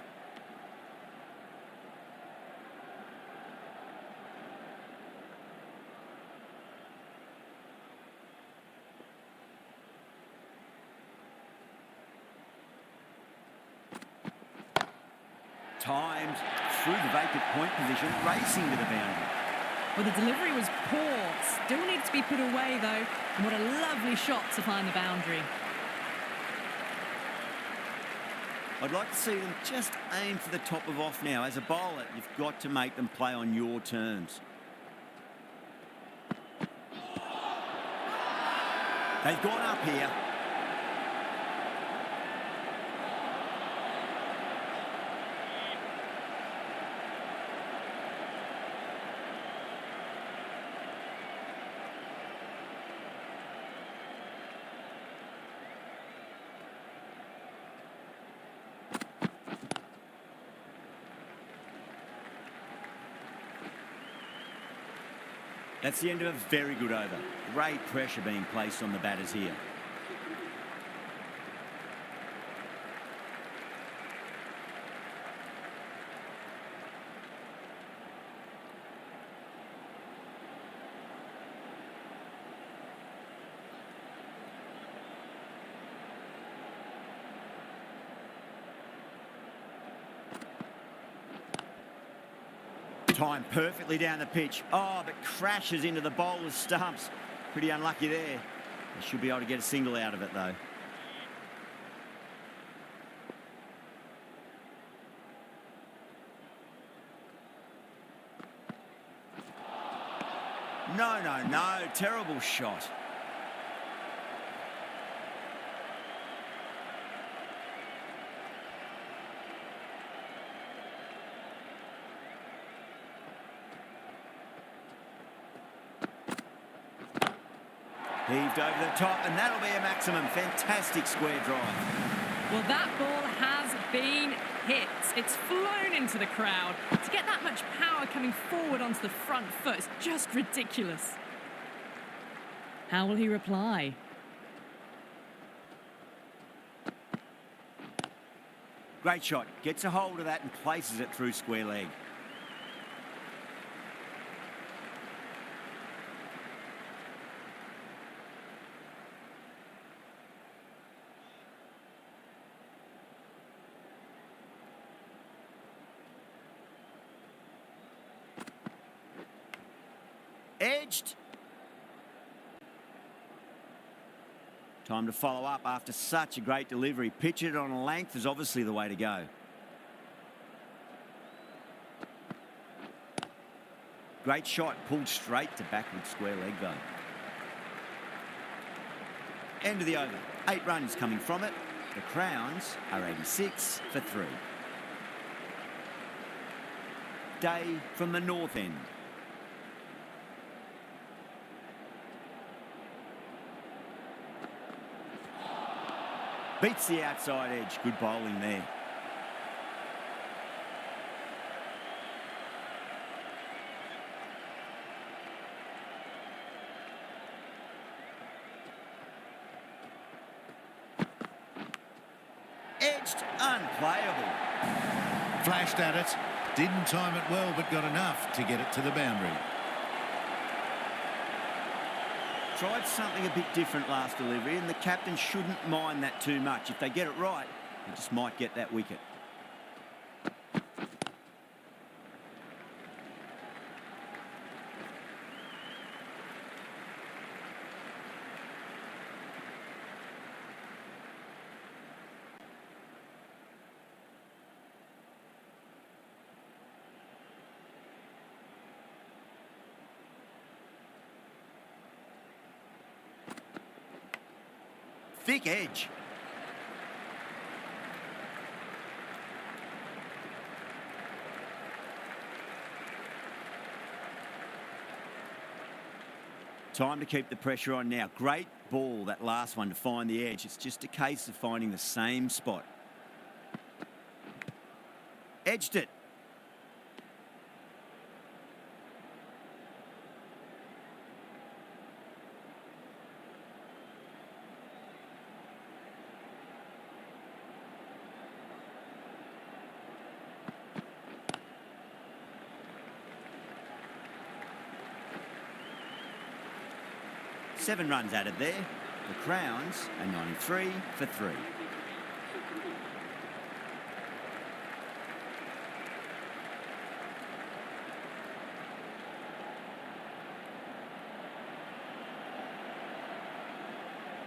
Timed through the vacant point position, racing to the boundary. Well, the delivery was poor. Still needs to be put away, though. And what a lovely shot to find the boundary. I'd like to see them just aim for the top of off now. As a bowler, you've got to make them play on your terms. They've gone up here. That's the end of a very good over. Great pressure being placed on the batters here. Timed perfectly down the pitch. Oh, but crashes into the bowler's stumps. Pretty unlucky there. They should be able to get a single out of it, though. No. Terrible shot. Heaved over the top, and that'll be a maximum. Fantastic square drive. Well, that ball has been hit. It's flown into the crowd. To get that much power coming forward onto the front foot is just ridiculous. How will he reply? Great shot. Gets a hold of that and places it through square leg. Edged. Time to follow up after such a great delivery. Pitch it on a length is obviously the way to go. Great shot, pulled straight to backward square leg though. End of the over. 8 runs coming from it. The Crowns are 86 for 3. Day from the north end. Beats the outside edge. Good bowling there. Edged, unplayable. Flashed at it. Didn't time it well, but got enough to get it to the boundary. Tried something a bit different last delivery, and the captain shouldn't mind that too much. If they get it right, they just might get that wicket. Thick edge. Time to keep the pressure on now. Great ball, that last one, to find the edge. It's just a case of finding the same spot. Edged it. Seven runs added there. The Crowns are 93 for 3.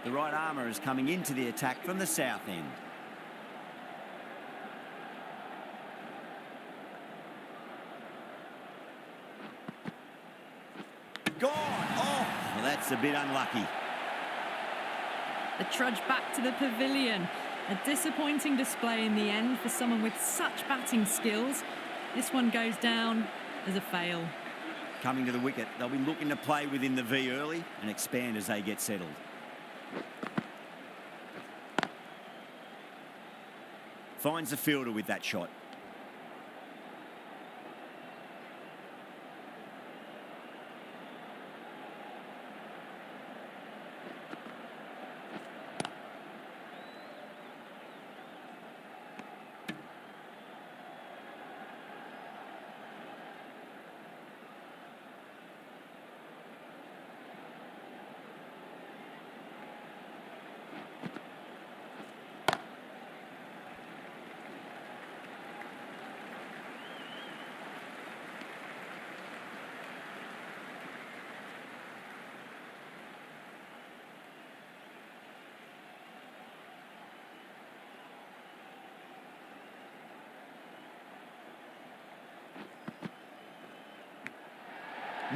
The right armour is coming into the attack from the south end. Gone! Oh, well, that's a bit unlucky. The trudge back to the pavilion. A disappointing display in the end for someone with such batting skills. This one goes down as a fail. Coming to the wicket, they'll be looking to play within the V early and expand as they get settled. Finds the fielder with that shot.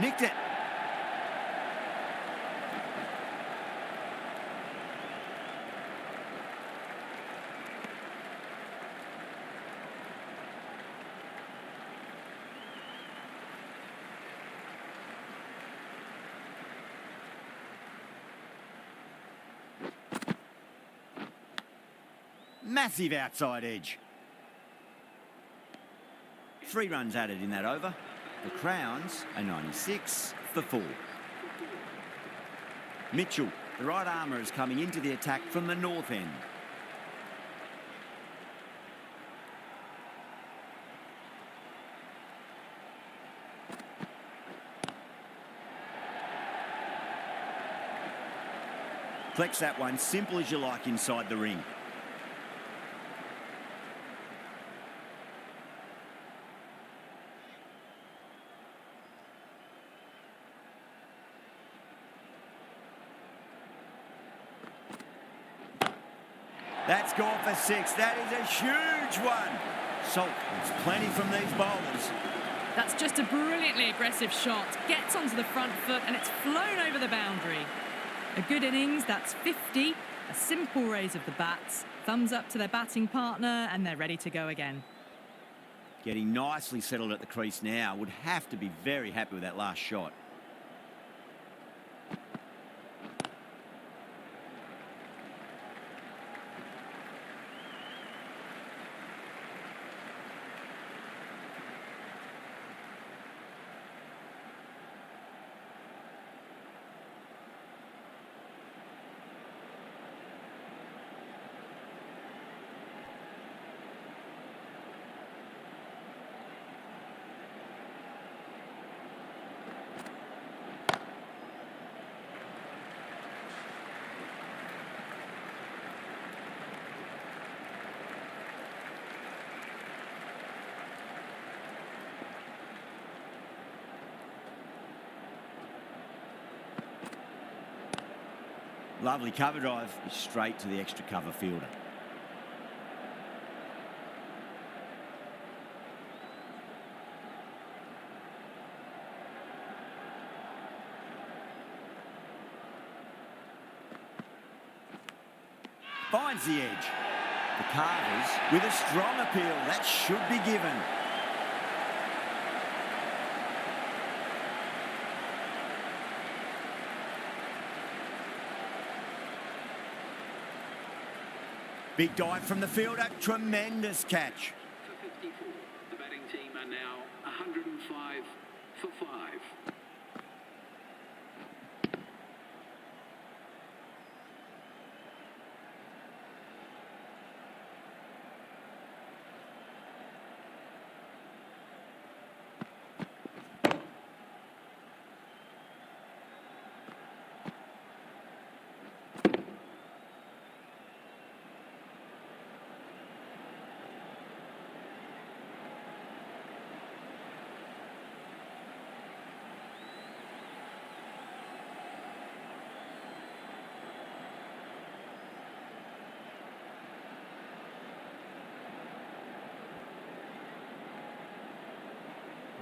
Nicked it. Massive outside edge. 3 runs added in that over. The Crowns are 96 for 4. Mitchell, the right armour, is coming into the attack from the north end. Flex that one, simple as you like inside the ring. That's gone for 6. That is a huge one. Salt, there's plenty from these bowlers. That's just a brilliantly aggressive shot. Gets onto the front foot and it's flown over the boundary. A good innings, that's 50. A simple raise of the bats. Thumbs up to their batting partner and they're ready to go again. Getting nicely settled at the crease now. Would have to be very happy with that last shot. Lovely cover drive, straight to the extra cover fielder. Finds the edge. The Carvers with a strong appeal. That should be given. Big dive from the fielder. Tremendous catch. For 54. The batting team are now 105 for 5.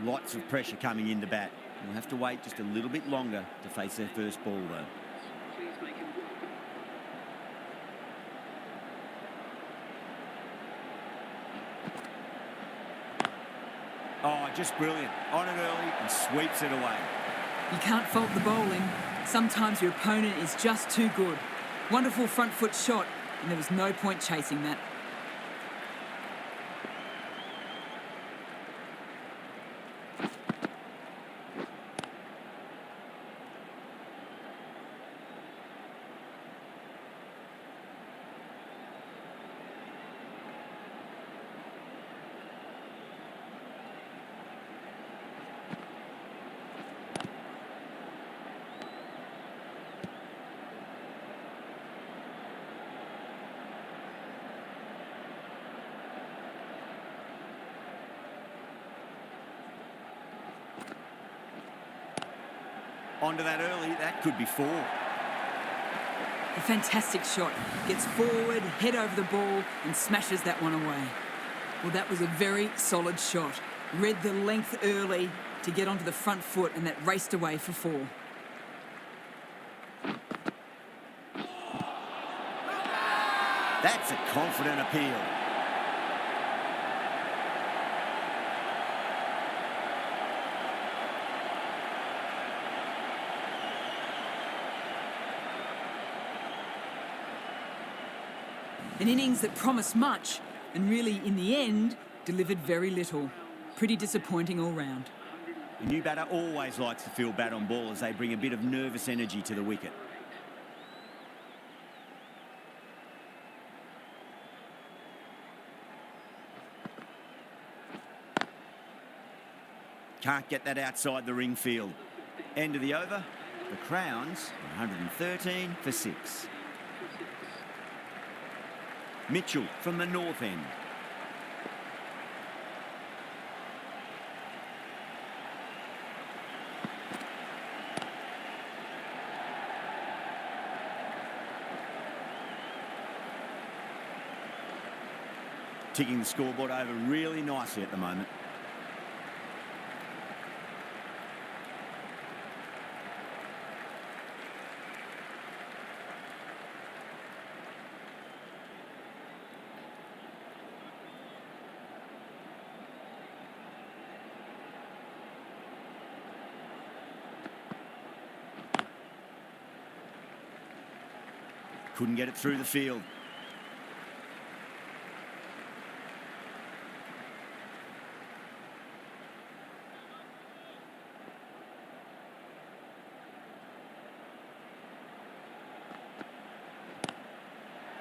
Lots of pressure coming in to bat. We'll have to wait just a little bit longer to face their first ball though. Please make him welcome. Oh, just brilliant. On it early and sweeps it away. You can't fault the bowling. Sometimes your opponent is just too good. Wonderful front foot shot, and there was no point chasing that. Onto that early, that could be 4. A fantastic shot. Gets forward, head over the ball, and smashes that one away. Well, that was a very solid shot. Read the length early to get onto the front foot, and that raced away for 4. That's a confident appeal. An innings that promised much and really, in the end, delivered very little. Pretty disappointing all round. The new batter always likes to field bat on ball as they bring a bit of nervous energy to the wicket. Can't get that outside the ring field. End of the over. The Crowns, 113 for 6. Mitchell from the north end. Ticking the scoreboard over really nicely at the moment. Couldn't get it through the field.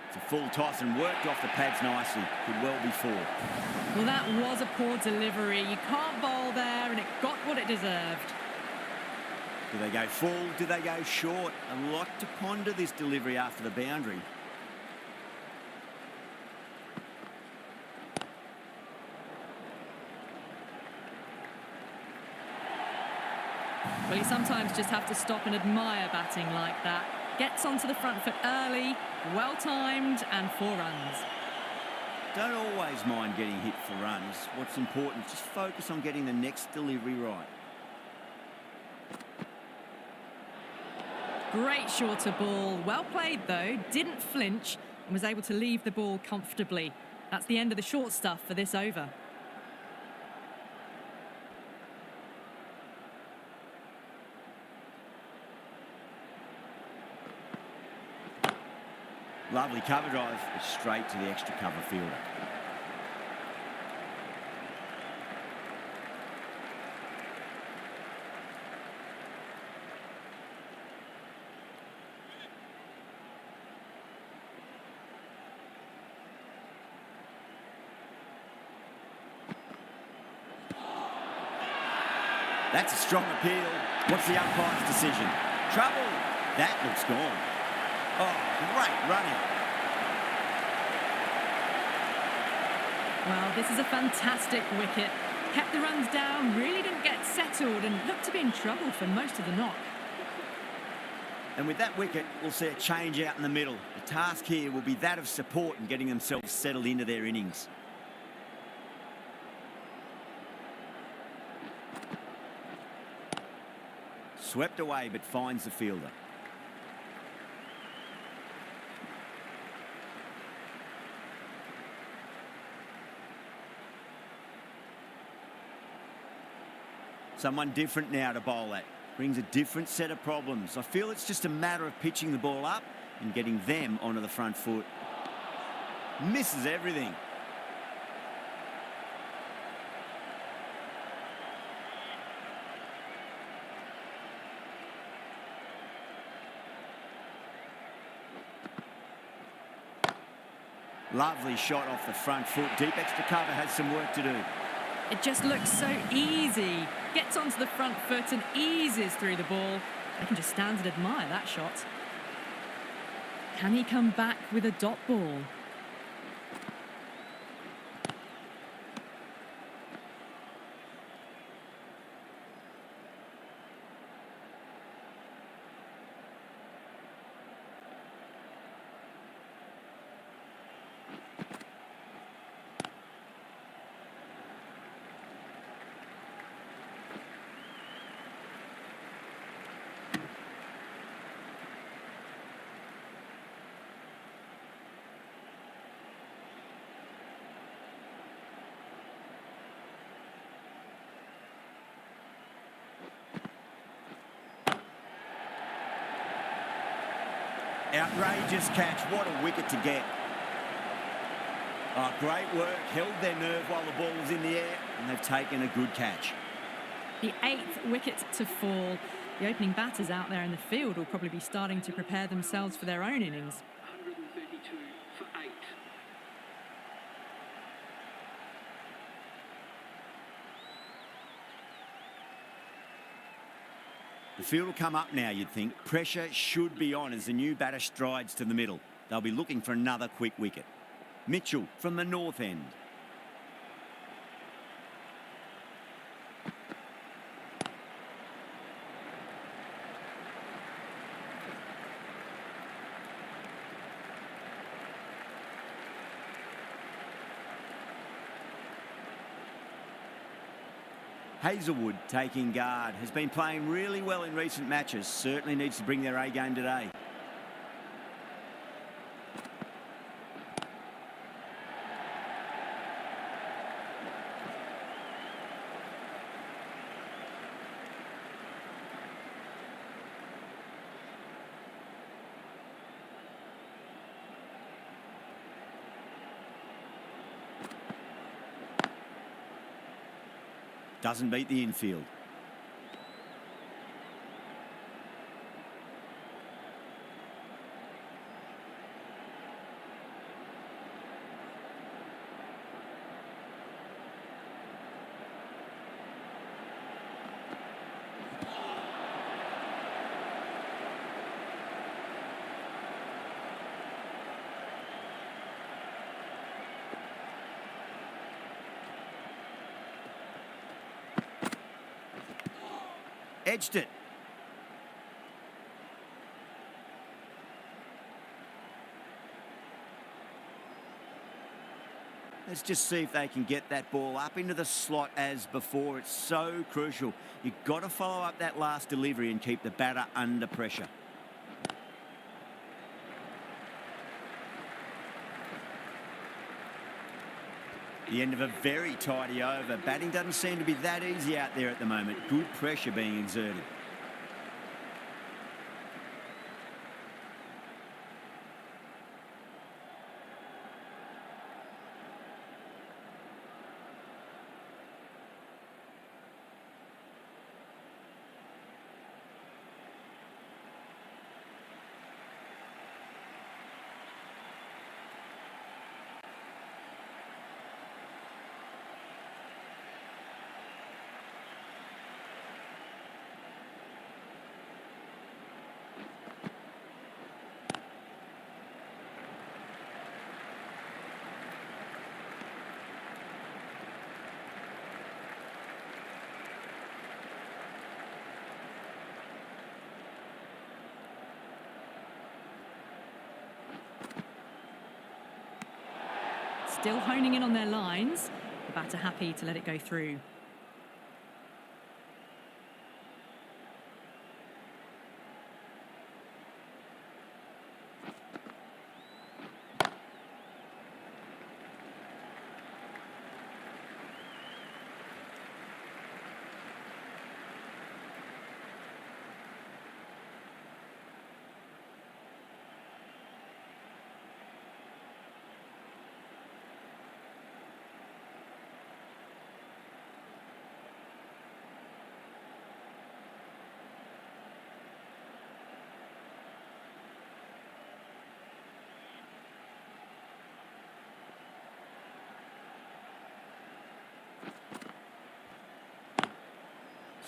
It's a full toss and worked off the pads nicely. Could well be 4. Well, that was a poor delivery. You can't bowl there, and it got what it deserved. Do they go full? Do they go short? A lot to ponder this delivery after the boundary. Well, you sometimes just have to stop and admire batting like that. Gets onto the front foot early, well-timed, and 4 runs. Don't always mind getting hit for runs. What's important is just focus on getting the next delivery right. Great shorter ball. Well played, though. Didn't flinch and was able to leave the ball comfortably. That's the end of the short stuff for this over. Lovely cover drive, but straight to the extra cover fielder. That's a strong appeal. What's the umpire's decision? Trouble. That looks gone. Oh, great running. Well, this is a fantastic wicket. Kept the runs down, really didn't get settled and looked to be in trouble for most of the knock. And with that wicket, we'll see a change out in the middle. The task here will be that of support and getting themselves settled into their innings. Swept away, but finds the fielder. Someone different now to bowl at. Brings a different set of problems. I feel it's just a matter of pitching the ball up and getting them onto the front foot. Misses everything. Lovely shot off the front foot. Deep extra cover has some work to do. It just looks so easy. Gets onto the front foot and eases through the ball. I can just stand and admire that shot. Can he come back with a dot ball? Outrageous catch. What a wicket to get. Oh, great work. Held their nerve while the ball was in the air, and they've taken a good catch. The 8th wicket to fall. The opening batters out there in the field will probably be starting to prepare themselves for their own innings. 132 for 8. The field will come up now, you'd think. Pressure should be on as the new batter strides to the middle. They'll be looking for another quick wicket. Mitchell from the north end. Hazelwood taking guard. Has been playing really well in recent matches. Certainly needs to bring their A game today. Doesn't beat the infield. Edged it. Let's just see if they can get that ball up into the slot as before. It's so crucial. You've got to follow up that last delivery and keep the batter under pressure. The end of a very tidy over. Batting doesn't seem to be that easy out there at the moment. Good pressure being exerted. still honing in on their lines. The batter happy to let it go through.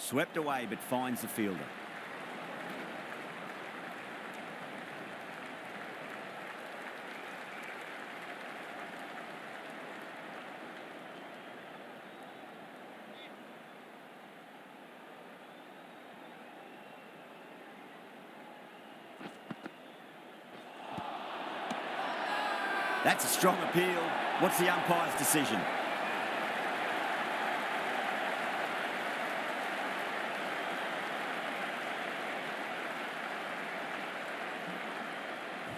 Swept away but finds the fielder. That's a strong appeal. What's the umpire's decision?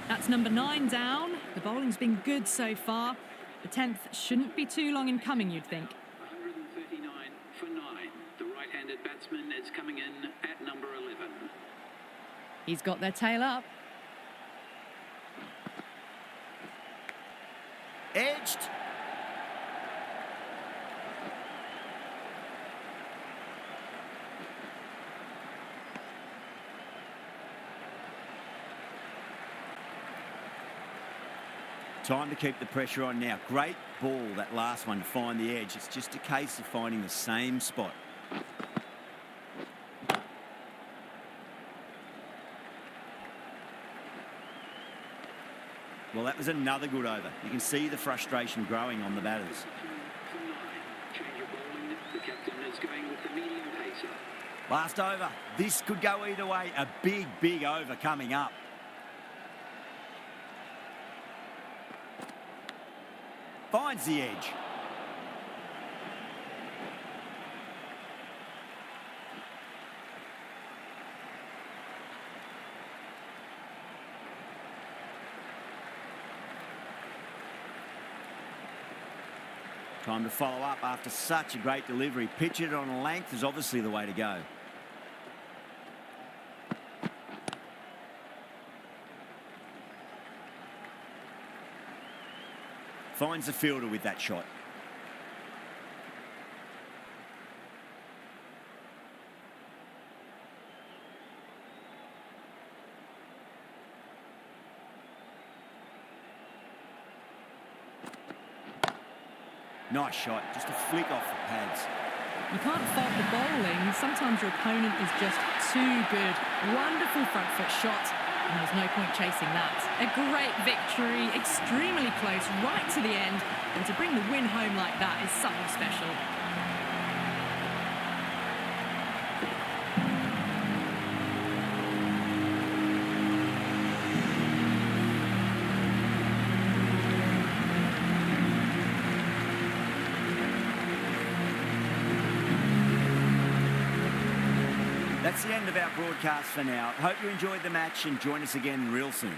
That's number 9 down. The bowling's been good so far. The 10th shouldn't be too long in coming, you'd think. 139 for 9. The right-handed batsman is coming in at number 11. He's got their tail up. Edged. Time to keep the pressure on now. Great ball, that last one, to find the edge. It's just a case of finding the same spot. Well, that was another good over. You can see the frustration growing on the batters. For 9. Change of bowling. The captain is going with the medium pacer. Last over. This could go either way. A big, big over coming up. Finds the edge. Time to follow up after such a great delivery. Pitch it on a length is obviously the way to go. Finds the fielder with that shot. Nice shot, just a flick off the pads. You can't fault the bowling. Sometimes your opponent is just too good. Wonderful front foot shot, and there's no point chasing that. A great victory, extremely close, right to the end. And to bring the win home like that is something special. That's the end of our broadcast for now. Hope you enjoyed the match and join us again real soon.